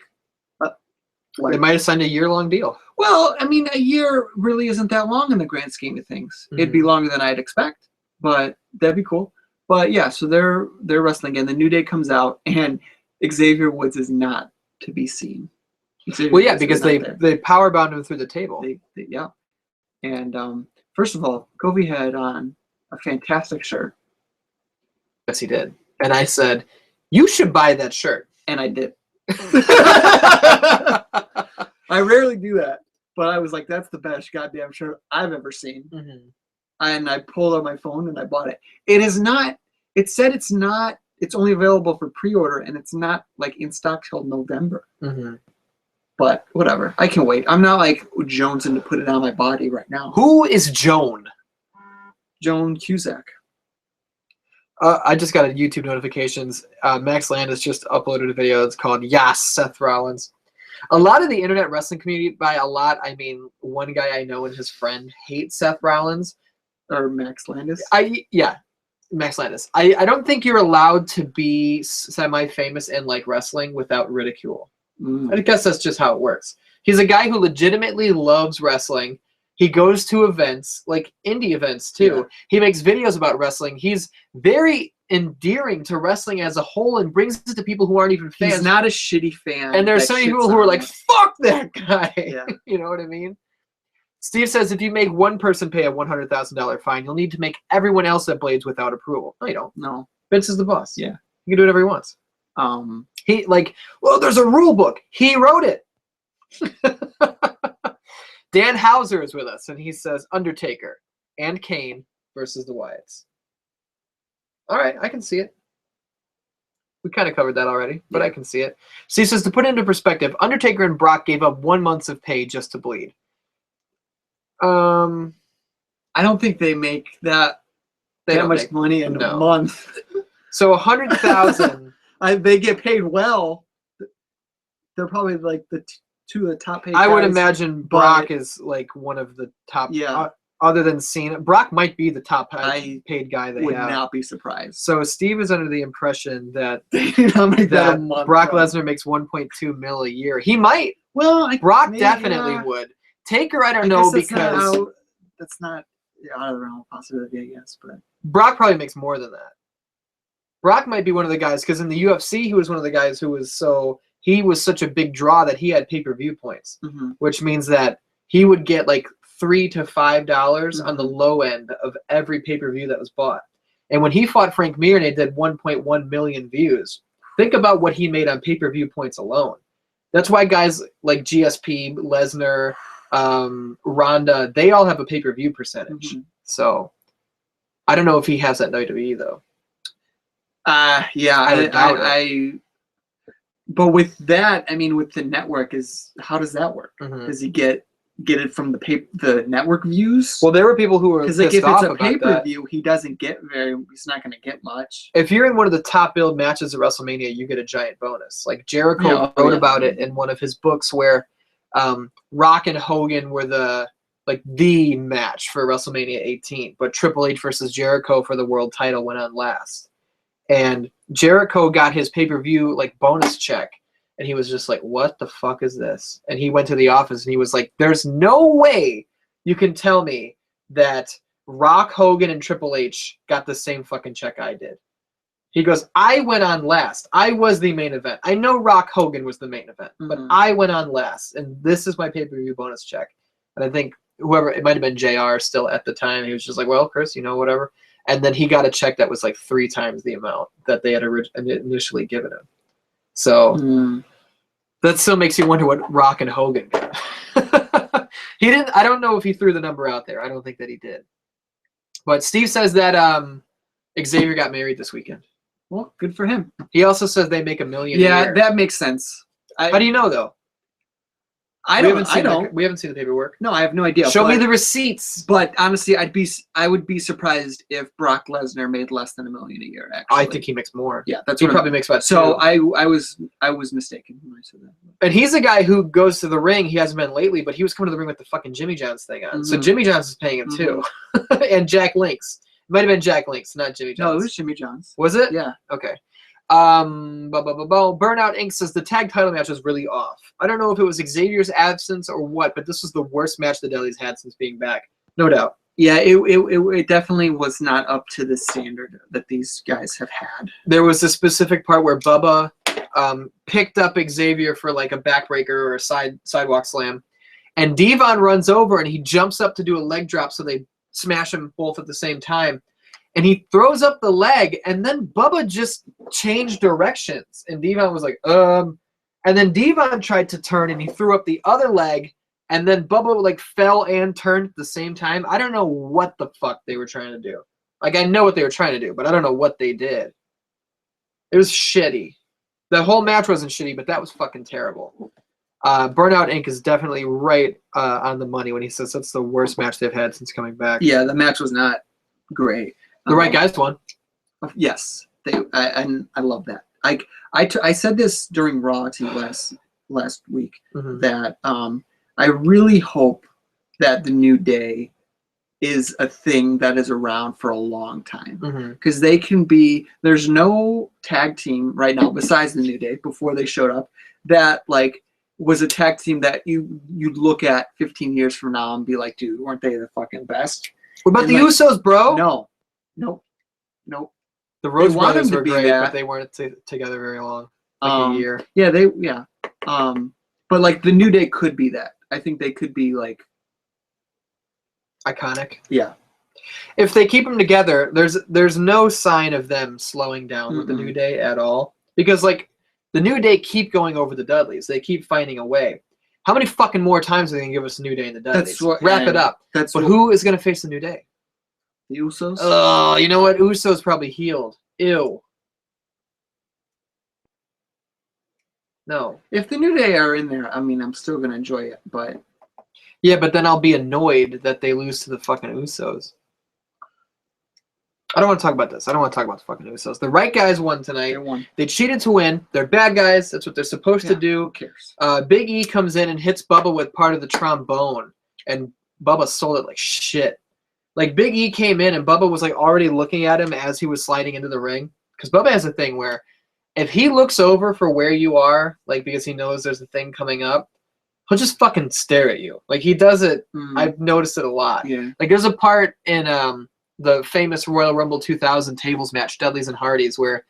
they might have signed a year-long deal. Well, I mean, a year really isn't that long in the grand scheme of things. It'd be longer than I'd expect, but that'd be cool. But yeah, so they're wrestling again. The New Day comes out, and Xavier Woods is not to be seen. Well, yeah, because they power bound him through the table. Yeah. And first of all, Kobe had on a fantastic shirt. Yes, he did. And I said, "You should buy that shirt." And I did. I rarely do that, but I was like, "That's the best goddamn shirt I've ever seen." And I pulled out my phone and I bought it. It is not. It said it's not. It's only available for pre-order, and it's not like in stock till November. But whatever, I can wait. I'm not like jonesing to put it on my body right now. Who is Joan? Joan Cusack. I just got a YouTube notifications. Max Landis just uploaded a video. It's called "Yas, Seth Rollins." A lot of the internet wrestling community, by a lot, I mean one guy I know and his friend hate Seth Rollins. Or Max Landis? Max Landis. I don't think you're allowed to be semi-famous in like wrestling without ridicule. I guess that's just how it works. He's a guy who legitimately loves wrestling. He goes to events, like indie events too. Yeah. He makes videos about wrestling. He's very endearing to wrestling as a whole and brings it to people who aren't even fans. He's not a shitty fan. And there's so many people who are like, "Fuck that guy." Yeah. You know what I mean? Steve says if you make one person pay a $100,000 fine, you'll need to make everyone else at Blades without approval. No, you don't. No. Vince is the boss. Yeah. He can do whatever he wants. He well, there's a rule book. He wrote it. Dan Hauser is with us, and he says Undertaker and Kane versus the Wyatts. All right, I can see it. We kind of covered that already, but I can see it. So he says, to put it into perspective, Undertaker and Brock gave up 1 month of pay just to bleed. I don't think they make that much money in a month. So 100,000. They get paid well. They're probably like two of the top paid guys. I would imagine Brock is like one of the top. Yeah. Other than Cena, Brock might be the top paid guy they have. Would not be surprised. So Steve is under the impression that Brock Lesnar makes 1.2 mil a year. He might. Well, Brock definitely would. Taker, I don't know, because that's not out of the realm of possibility, I guess. But Brock probably makes more than that. Brock might be one of the guys because in the UFC, he was one of the guys who was such a big draw that he had pay-per-view points, which means that he would get like $3 to $5 on the low end of every pay-per-view that was bought. And when he fought Frank Mir and it did 1.1 million views, think about what he made on pay-per-view points alone. That's why guys like GSP, Lesnar, Ronda, they all have a pay-per-view percentage. So I don't know if he has that in WWE though. Yeah, but with that, I mean, with the network, how does that work? Does he get it from the network views? Well, there were people who were because like if it's a pay-per-view, he's not going to get much. If you're in one of the top billed matches at WrestleMania, you get a giant bonus. Like Jericho wrote about it in one of his books where Rock and Hogan were the match for WrestleMania 18, but Triple H versus Jericho for the world title went on last. And Jericho got his pay-per-view like bonus check, and he was just like, what the fuck is this? And he went to the office and he was like, there's no way you can tell me that Rock, Hogan, and Triple H got the same fucking check I did. He goes, I went on last. I was the main event. I know Rock Hogan was the main event, but I went on last, and this is my pay-per-view bonus check. And I think whoever, it might have been JR still at the time, he was just like, well, Chris, whatever. And then he got a check that was like 3 times the amount that they had initially given him. So that still makes you wonder what Rock and Hogan got. He didn't. I don't know if he threw the number out there. I don't think that he did. But Steve says that Xavier got married this weekend. Well, good for him. He also says they make $1 million. Yeah, that makes sense. How do you know though? We haven't seen the paperwork. No, I have no idea. Show me the receipts. But honestly, I would be surprised if Brock Lesnar made less than $1 million a year. Actually, I think he makes more. Yeah, that's he what probably makes about. So 2. I was mistaken when I said that. And he's a guy who goes to the ring. He hasn't been lately, but he was coming to the ring with the fucking Jimmy John's thing on. So Jimmy John's is paying him too, and Jack Links. It might have been Jack Links, not Jimmy John's. No, it was Jimmy John's. Was it? Yeah. Okay. Burnout Inc. says the tag title match was really off. I don't know if it was Xavier's absence or what, but this was the worst match the Dudleys had since being back. No doubt. Yeah, it definitely was not up to the standard that these guys have had. There was a specific part where Bubba picked up Xavier for like a backbreaker or a sidewalk slam, and Devon runs over and he jumps up to do a leg drop, so they smash them both at the same time. And he throws up the leg, and then Bubba just changed directions. And Devon was like, And then Devon tried to turn, and he threw up the other leg, and then Bubba like fell and turned at the same time. I don't know what the fuck they were trying to do. Like, I know what they were trying to do, but I don't know what they did. It was shitty. The whole match wasn't shitty, but that was fucking terrible. Burnout Inc. is definitely right on the money when he says that's the worst match they've had since coming back. Yeah, the match was not great. The right guys won. Yes, and I love that. I said this during Raw to you last week that I really hope that the New Day is a thing that is around for a long time, because they can be. There's no tag team right now besides the New Day before they showed up that like was a tag team that you'd look at 15 years from now and be like, dude, weren't they the fucking best? What about the Usos, bro? No. The Rose Brothers were great, but they weren't together very long. Like a year. Yeah, but like the New Day could be that. I think they could be like iconic. Yeah. If they keep them together, there's no sign of them slowing down with the New Day at all, because like the New Day keep going over the Dudleys. They keep finding a way. How many fucking more times are they gonna give us a New Day in the Dudleys? Wrap it up. Who is gonna face the New Day? The Usos? Oh, you know what? Usos probably healed. Ew. No. If the New Day are in there, I mean, I'm still going to enjoy it, but... Yeah, but then I'll be annoyed that they lose to the fucking Usos. I don't want to talk about this. I don't want to talk about the fucking Usos. The right guys won tonight. They won. They cheated to win. They're bad guys. That's what they're supposed to do. Who cares? Big E comes in and hits Bubba with part of the trombone, and Bubba sold it like shit. Like, Big E came in, and Bubba was, like, already looking at him as he was sliding into the ring. Because Bubba has a thing where if he looks over for where you are, like, because he knows there's a thing coming up, he'll just fucking stare at you. Like he does it. I've noticed it a lot. Yeah. Like there's a part in the famous Royal Rumble 2000 tables match, Dudleys and Hardys, where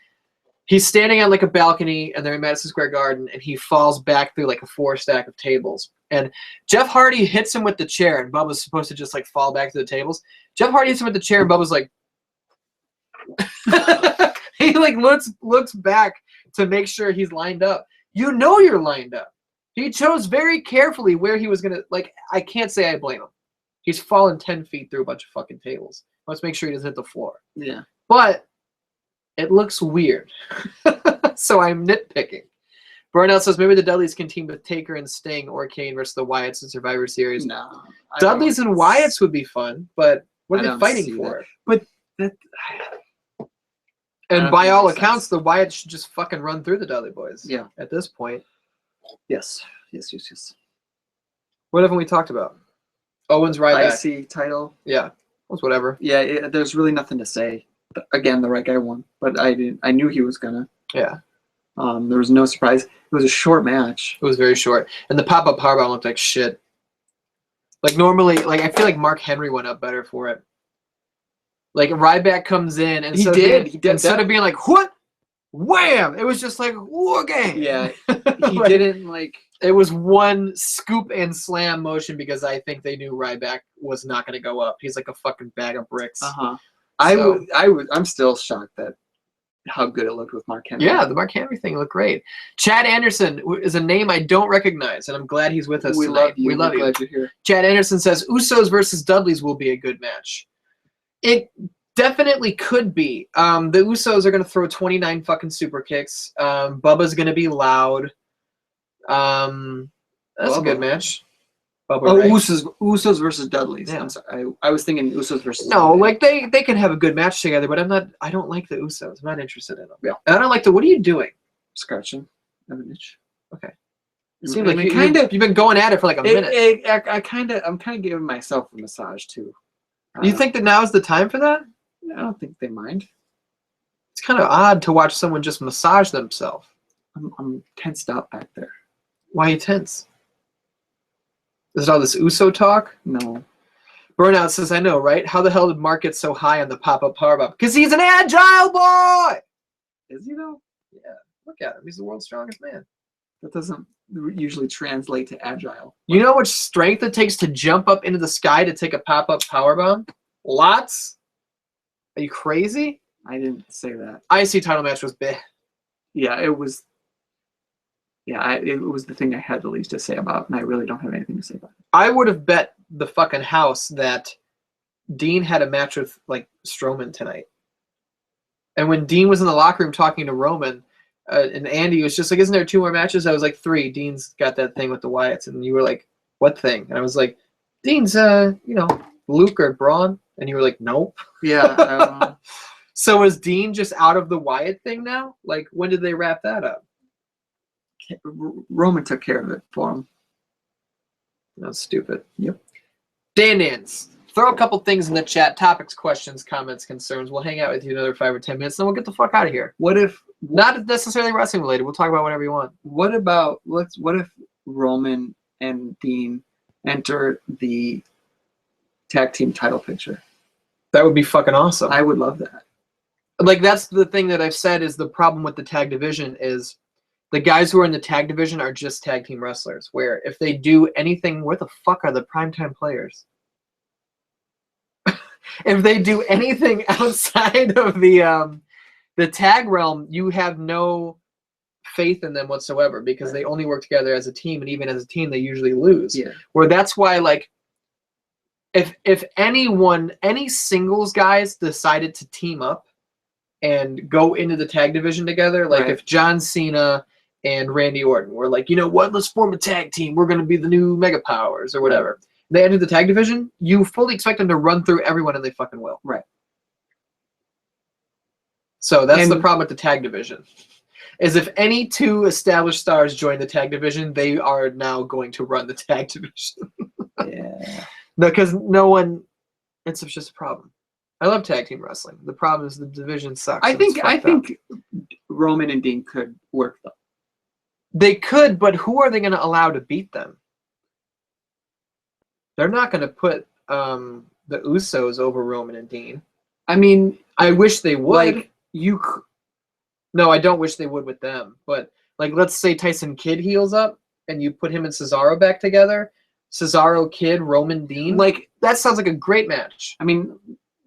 he's standing on like a balcony and they're in Madison Square Garden and he falls back through like a 4-stack of tables. And Jeff Hardy hits him with the chair and Bubba's supposed to just like fall back to the tables. Jeff Hardy hits him with the chair and Bubba's like, he like looks back to make sure he's lined up. You know you're lined up. He chose very carefully where he was gonna, like, I can't say I blame him. He's fallen 10 feet through a bunch of fucking tables. Let's make sure he doesn't hit the floor. Yeah. But it looks weird. So I'm nitpicking. Burnout says maybe the Dudleys can team with Taker and Sting or Kane versus the Wyatts in Survivor Series. No. Dudleys and Wyatts would be fun, but what are they fighting for? But that, and by all accounts, the Wyatts should just fucking run through the Dudley boys. Yeah. At this point. Yes. What haven't we talked about? Owens Ryback. IC title. Yeah. It was whatever. Yeah, there's really nothing to say. Again, the right guy won, but I knew he was gonna. Yeah. There was no surprise. It was a short match. It was very short. And the pop-up powerbomb looked like shit. Like normally, like I feel like Mark Henry went up better for it. Like Ryback comes in and he did instead of being like, what? Wham! It was just like, okay. Yeah. He Like, didn't like. It was one scoop and slam motion because I think they knew Ryback was not going to go up. He's like a fucking bag of bricks. I'm still shocked at how good it looked with Mark Henry. Yeah, the Mark Henry thing looked great. Chad Anderson is a name I don't recognize, and I'm glad he's with us We tonight. love you. We love you. Glad you're here. Chad Anderson says Usos versus Dudleys will be a good match. It definitely could be. The Usos are going to throw 29 fucking super kicks. Bubba's going to be loud. That's a good match. Bubba Ray. Usos versus Dudleys. Yeah. I'm sorry. I was thinking Usos versus. No, Dudleys. like they can have a good match together, but I don't like the Usos. I'm not interested in them. Yeah. And I don't like what are you doing? Scratching an itch. Okay. It Seems like you've been going at it for like a minute. I'm kind of giving myself a massage too. Do you think that now is the time for that? I don't think they mind. It's kind of odd to watch someone just massage themselves. I'm tensed up back there. Why are you tense? Is it all this Uso talk? No. Burnout says, I know, right? How the hell did Mark get so high on the pop-up powerbomb? Because he's an agile boy! Is he though? Yeah. Look at him. He's the world's strongest man. That doesn't usually translate to agile. You know how much strength it takes to jump up into the sky to take a pop-up powerbomb? Lots? Are you crazy? I didn't say that. IC title match was big. Yeah, it was. Yeah, it was the thing I had the least to say about, and I really don't have anything to say about it. I would have bet the fucking house that Dean had a match with, like, Strowman tonight. And when Dean was in the locker room talking to Roman, and Andy was just like, isn't there 2 more matches? I was like, 3. Dean's got that thing with the Wyatts. And you were like, what thing? And I was like, Dean's, Luke or Braun. And you were like, nope. Yeah. So is Dean just out of the Wyatt thing now? Like, when did they wrap that up? Roman took care of it for him. That's stupid. Yep. Dan, throw a couple things in the chat. Topics, questions, comments, concerns. We'll hang out with you another 5 or 10 minutes, then we'll get the fuck out of here. What if not necessarily wrestling related? We'll talk about whatever you want. What if Roman and Dean enter the tag team title picture? That would be fucking awesome. I would love that. Like, that's the thing that I've said is the problem with the tag division is the guys who are in the tag division are just tag team wrestlers, where if they do anything, where the fuck are the primetime players? If they do anything outside of the tag realm, you have no faith in them whatsoever because they only work together as a team, and even as a team, they usually lose. Yeah. Where that's why, like, if any singles guys decided to team up and go into the tag division together, like if John Cena and Randy Orton were like, you know what, let's form a tag team. We're going to be the new Mega Powers or whatever. They enter the tag division, you fully expect them to run through everyone, and they fucking will. Right. So that's the problem with the tag division. Is if any 2 established stars join the tag division, they are now going to run the tag division. Yeah. Because no one, it's just a problem. I love tag team wrestling. The problem is the division sucks. I think Roman and Dean could work though. They could, but who are they going to allow to beat them? They're not going to put the Usos over Roman and Dean. I mean, I wish they would. like No, I don't wish they would with them. But like, let's say Tyson Kidd heals up, and you put him and Cesaro back together. Cesaro, Kidd, Roman, Dean. like that sounds like a great match. I mean,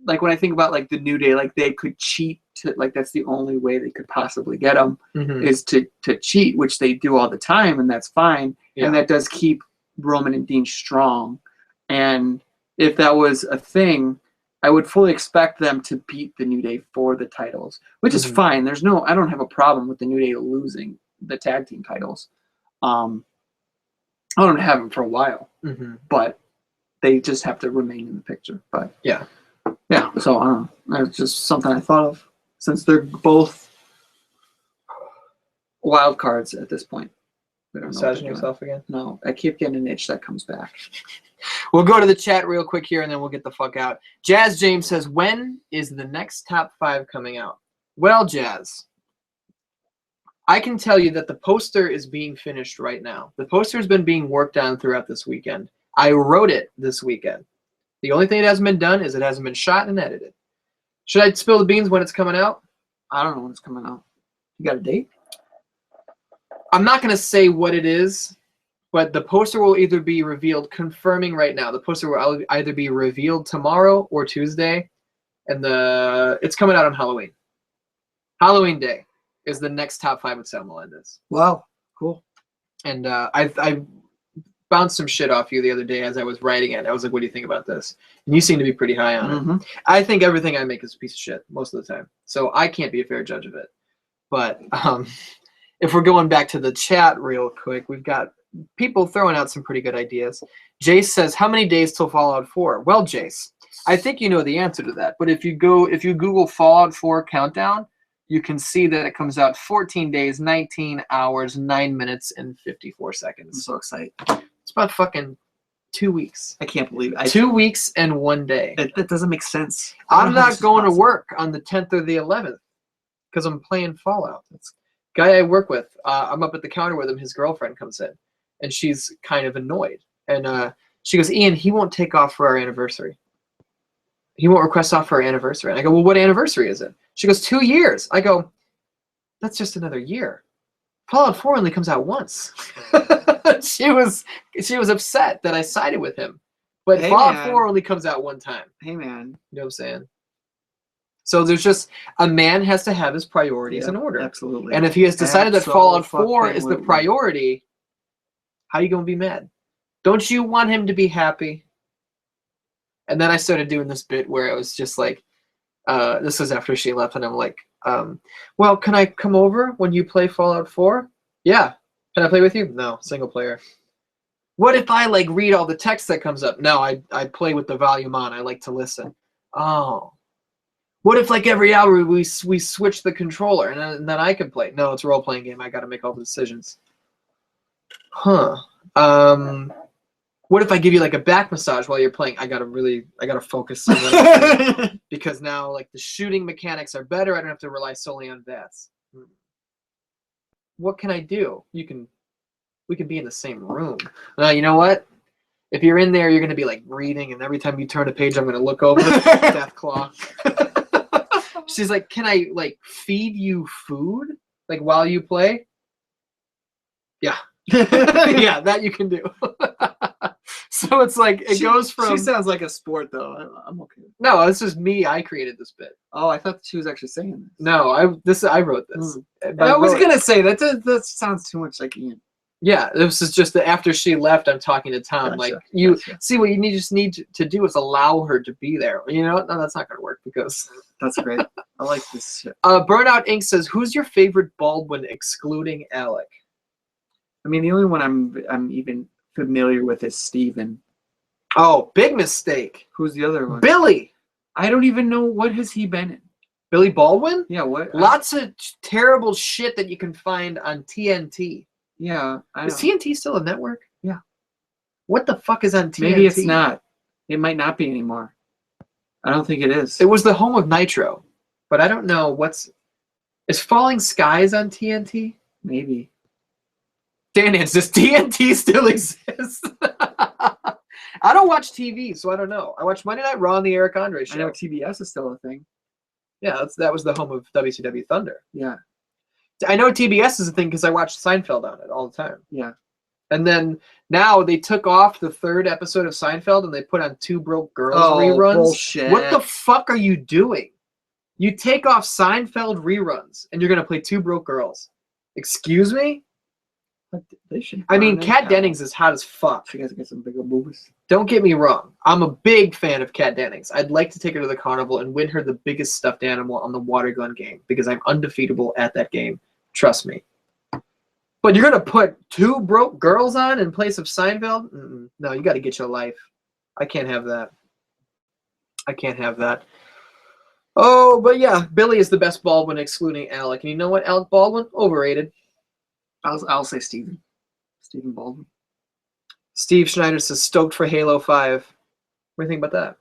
like when I think about like the New Day, like they could cheat to like that's the only way they could possibly get them is to cheat, which they do all the time, and that's fine. Yeah. And that does keep Roman and Dean strong. And if that was a thing, I would fully expect them to beat the New Day for the titles, which is fine. I don't have a problem with the New Day losing the tag team titles. I don't have them for a while, but they just have to remain in the picture. But yeah. So I don't know. That's just something I thought of since they're both wild cards at this point. Massaging yourself again? No, I keep getting an itch that comes back. We'll go to the chat real quick here, and then we'll get the fuck out. Jazz James says, when is the next top 5 coming out? Well, Jazz, I can tell you that the poster is being finished right now. The poster has been being worked on throughout this weekend. I wrote it this weekend. The only thing that hasn't been done is it hasn't been shot and edited. Should I spill the beans when it's coming out? I don't know when it's coming out. You got a date? I'm not going to say what it is, but the poster will either be revealed, confirming right now. The poster will either be revealed tomorrow or Tuesday, and it's coming out on Halloween. Halloween Day is the next top 5 with Sam Melendez. Wow, cool. And I bounced some shit off you the other day as I was writing it. I was like, what do you think about this? And you seem to be pretty high on it. I think everything I make is a piece of shit most of the time. So I can't be a fair judge of it. But if we're going back to the chat real quick, we've got people throwing out some pretty good ideas. Jace says, how many days till Fallout 4? Well, Jace, I think you know the answer to that. But if you Google Fallout 4 countdown, you can see that it comes out 14 days, 19 hours, 9 minutes, and 54 seconds. I'm so excited. It's about fucking 2 weeks. I can't believe it. 2 weeks and 1 day. That doesn't make sense. I'm not going to work on the 10th or the 11th because I'm playing Fallout. That's guy I work with. I'm up at the counter with him. His girlfriend comes in, and she's kind of annoyed. And she goes, Ian, he won't take off for our anniversary. He won't request off for our anniversary. And I go, well, what anniversary is it? She goes, 2 years. I go, that's just another year. Fallout 4 only comes out once. She was upset that I sided with him. But hey, Fallout 4 only comes out one time. Hey, man. You know what I'm saying? So there's just, a man has to have his priorities in order. Absolutely. And if he has decided that Fallout 4 is the priority, how are you going to be mad? Don't you want him to be happy? And then I started doing this bit where I was just like, this was after she left, and I'm like, well, can I come over when you play Fallout 4? Yeah. Can I play with you? No, single player. What if I like read all the text that comes up? No, I play with the volume on. I like to listen. Oh. What if like every hour we switch the controller and then I can play? No, it's a role-playing game. I got to make all the decisions. Huh. What if I give you like a back massage while you're playing? I gotta focus on that because now like the shooting mechanics are better. I don't have to rely solely on VATS. What can I do? We can be in the same room. You know what? If you're in there, you're gonna be like reading, and every time you turn a page, I'm gonna look over Deathclaw. She's like, can I like feed you food like while you play? Yeah. Yeah, that you can do. So it's like it goes from. She sounds like a sport, though. I'm okay. No, this is me. I created this bit. Oh, I thought she was actually saying this. No, I wrote this. I was gonna say that sounds too much like Ian. Yeah, this is just after she left. I'm talking to Tom. Gotcha, like see what you just need to do is allow her to be there. You know, no, that's not gonna work because. That's great. I like this shit. Burnout Inc. says, "Who's your favorite Baldwin excluding Alec?" I mean, the only one I'm even familiar with is Steven. Oh, big mistake. Who's the other one? Billy. I don't even know what has he been in. Billy Baldwin? Yeah, what? Lots of terrible shit that you can find on TNT. Yeah, I know. Is TNT still a network? Yeah. What the fuck is on TNT? Maybe it's not. It might not be anymore. I don't think it is. It was the home of Nitro, but I don't know is Falling Skies on TNT? Maybe. Dan, does TNT still exist? I don't watch TV, so I don't know. I watch Monday Night Raw and the Eric Andre show. I know TBS is still a thing. Yeah, that was the home of WCW Thunder. Yeah. I know TBS is a thing because I watch Seinfeld on it all the time. Yeah. And then now they took off the 3rd episode of Seinfeld and they put on Two Broke Girls Oh, reruns. bullshit. What the fuck are you doing? You take off Seinfeld reruns and you're going to play Two Broke Girls. Excuse me? They should. I mean, Kat Dennings is hot as fuck. She guys get some bigger boobs. Don't get me wrong. I'm a big fan of Kat Dennings. I'd like to take her to the carnival and win her the biggest stuffed animal on the water gun game because I'm undefeatable at that game. Trust me. But you're going to put Two Broke Girls on in place of Seinfeld? No, you got to get your life. I can't have that. I can't have that. Oh, but yeah, Billy is the best Baldwin excluding Alec. And you know what, Alec Baldwin? Overrated. I'll say Steven Baldwin. Steve Schneider says stoked for Halo 5. What do you think about that?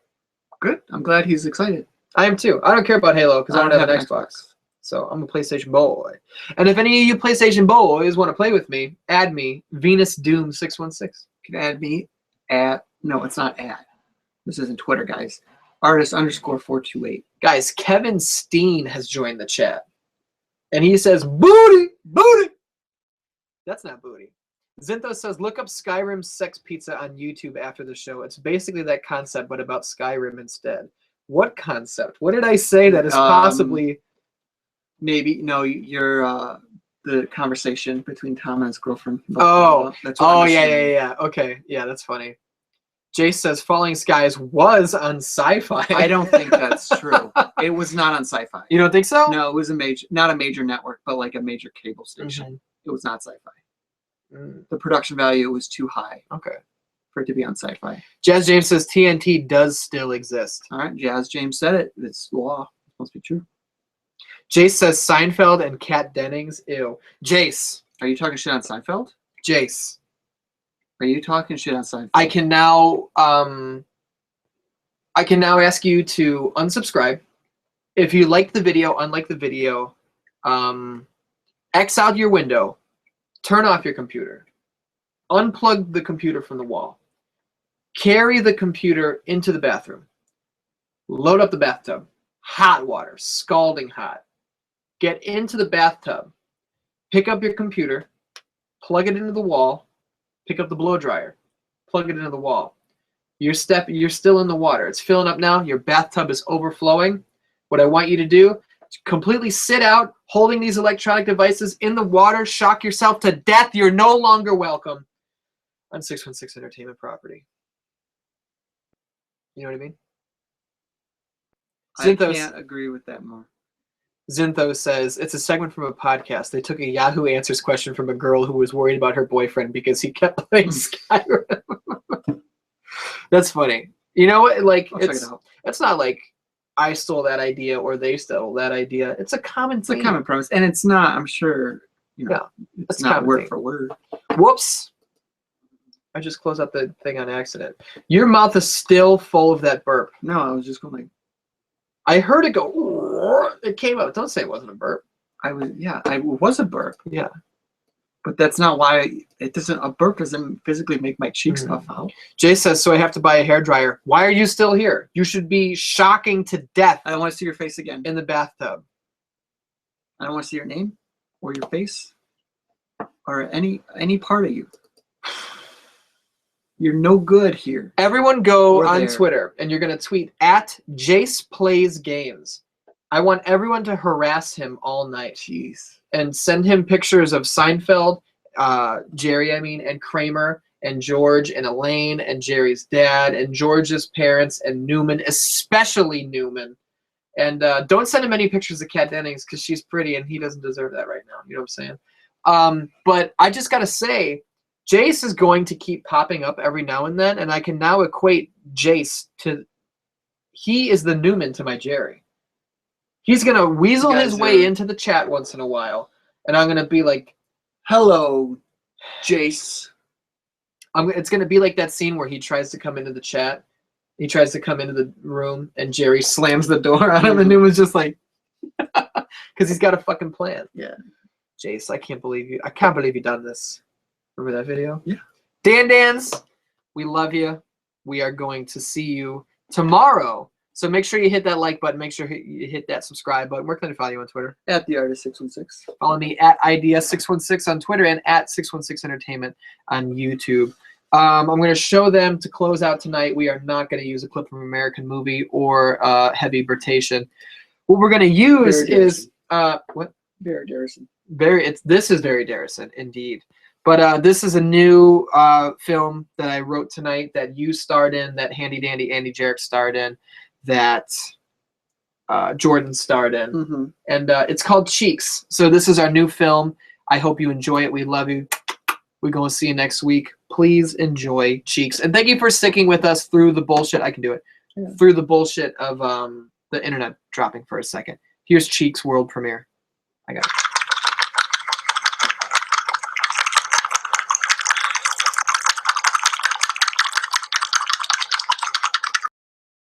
Good. I'm glad he's excited. I am too. I don't care about Halo because I don't have an Xbox. So I'm a PlayStation boy. And if any of you PlayStation boys want to play with me, add me, Venus Doom 616. You can add me at, no, it's not at. This isn't Twitter, guys. Artist_428. Guys, Kevin Steen has joined the chat. And he says, booty, booty. That's not booty. Zinthos says, look up Skyrim Sex Pizza on YouTube after the show. It's basically that concept, but about Skyrim instead. What concept? What did I say that is possibly... Maybe, no, you're the conversation between Tom and his girlfriend. Oh, that's what yeah. Okay, yeah, that's funny. Jace says Falling Skies was on Sci-Fi. I don't think that's true. It was not on Sci-Fi. You don't think so? No, it was not a major network, but like a major cable station. Mm-hmm. It was not Sci-Fi. The production value was too high. Okay. For it to be on Sci-Fi. Jazz James says TNT does still exist. All right, Jazz James said it. It's law. It must be true. Jace says Seinfeld and Kat Dennings. Ew. Jace. Are you talking shit on Seinfeld? Jace. Are you talking shit on Seinfeld? I can now ask you to unsubscribe. If you like the video, unlike the video, X out your window, turn off your computer, unplug the computer from the wall, carry the computer into the bathroom, load up the bathtub, hot water, scalding hot. Get into the bathtub, pick up your computer, plug it into the wall, pick up the blow dryer, plug it into the wall. You're still in the water. It's filling up now. Your bathtub is overflowing. What I want you to do is completely sit out, holding these electronic devices in the water, shock yourself to death. You're no longer welcome on 616 Entertainment Property. You know what I mean? I can't agree with that more. Zinthos says, it's a segment from a podcast. They took a Yahoo Answers question from a girl who was worried about her boyfriend because he kept playing Skyrim. That's funny. You know what? Like, it's not like I stole that idea or they stole that idea. It's a common thing. It's a common premise. And it's not, I'm sure, it's not word for word. Whoops. I just closed up the thing on accident. Your mouth is still full of that burp. No, I was just going like, I heard it go. It came out. Don't say it wasn't a burp. It was a burp. Yeah. But that's not why a burp doesn't physically make my cheeks puff out. Jay says, so I have to buy a hairdryer. Why are you still here? You should be shocking to death. I don't want to see your face again. In the bathtub. I don't want to see your name or your face or any part of you. You're no good here. Everyone go on Twitter and you're going to tweet at Jace Plays Games. I want everyone to harass him all night. Jeez. And send him pictures of Seinfeld, Jerry, and Kramer, and George, and Elaine, and Jerry's dad, and George's parents, and Newman, especially Newman. And don't send him any pictures of Kat Dennings because she's pretty and he doesn't deserve that right now. You know what I'm saying? But I just got to say, Jace is going to keep popping up every now and then, and I can now equate Jace to... He is the Newman to my Jerry. He's going to weasel his way into the chat once in a while, and I'm going to be like, hello, Jace. It's going to be like that scene where he tries to come into the chat. He tries to come into the room, and Jerry slams the door on him, and Newman's just like, because he's got a fucking plan. Yeah. Jace, I can't believe you. I can't believe you done this. Remember that video? Yeah. Dans, we love you. we are going to see you tomorrow. So make sure you hit that like button. Make sure you hit that subscribe button. Where can I follow you on Twitter? At the artist 616. Follow me at IDS616 on Twitter and at 616 Entertainment on YouTube. I'm going to show them to close out tonight. We are not going to use a clip from American Movie or Heavy Rotation. What we're going to use is what? Barry Darrison. This is Barry Darrison, indeed. But this is a new film that I wrote tonight that you starred in, that Handy Dandy Andy Jarrett starred in, that Jordan starred in. And it's called Cheeks. So this is our new film. I hope you enjoy it. We love you. We're going to see you next week. Please enjoy Cheeks. And thank you for sticking with us through the bullshit. I can do it. Yeah. Through the bullshit of the internet dropping for a second. Here's Cheeks world premiere. I got it.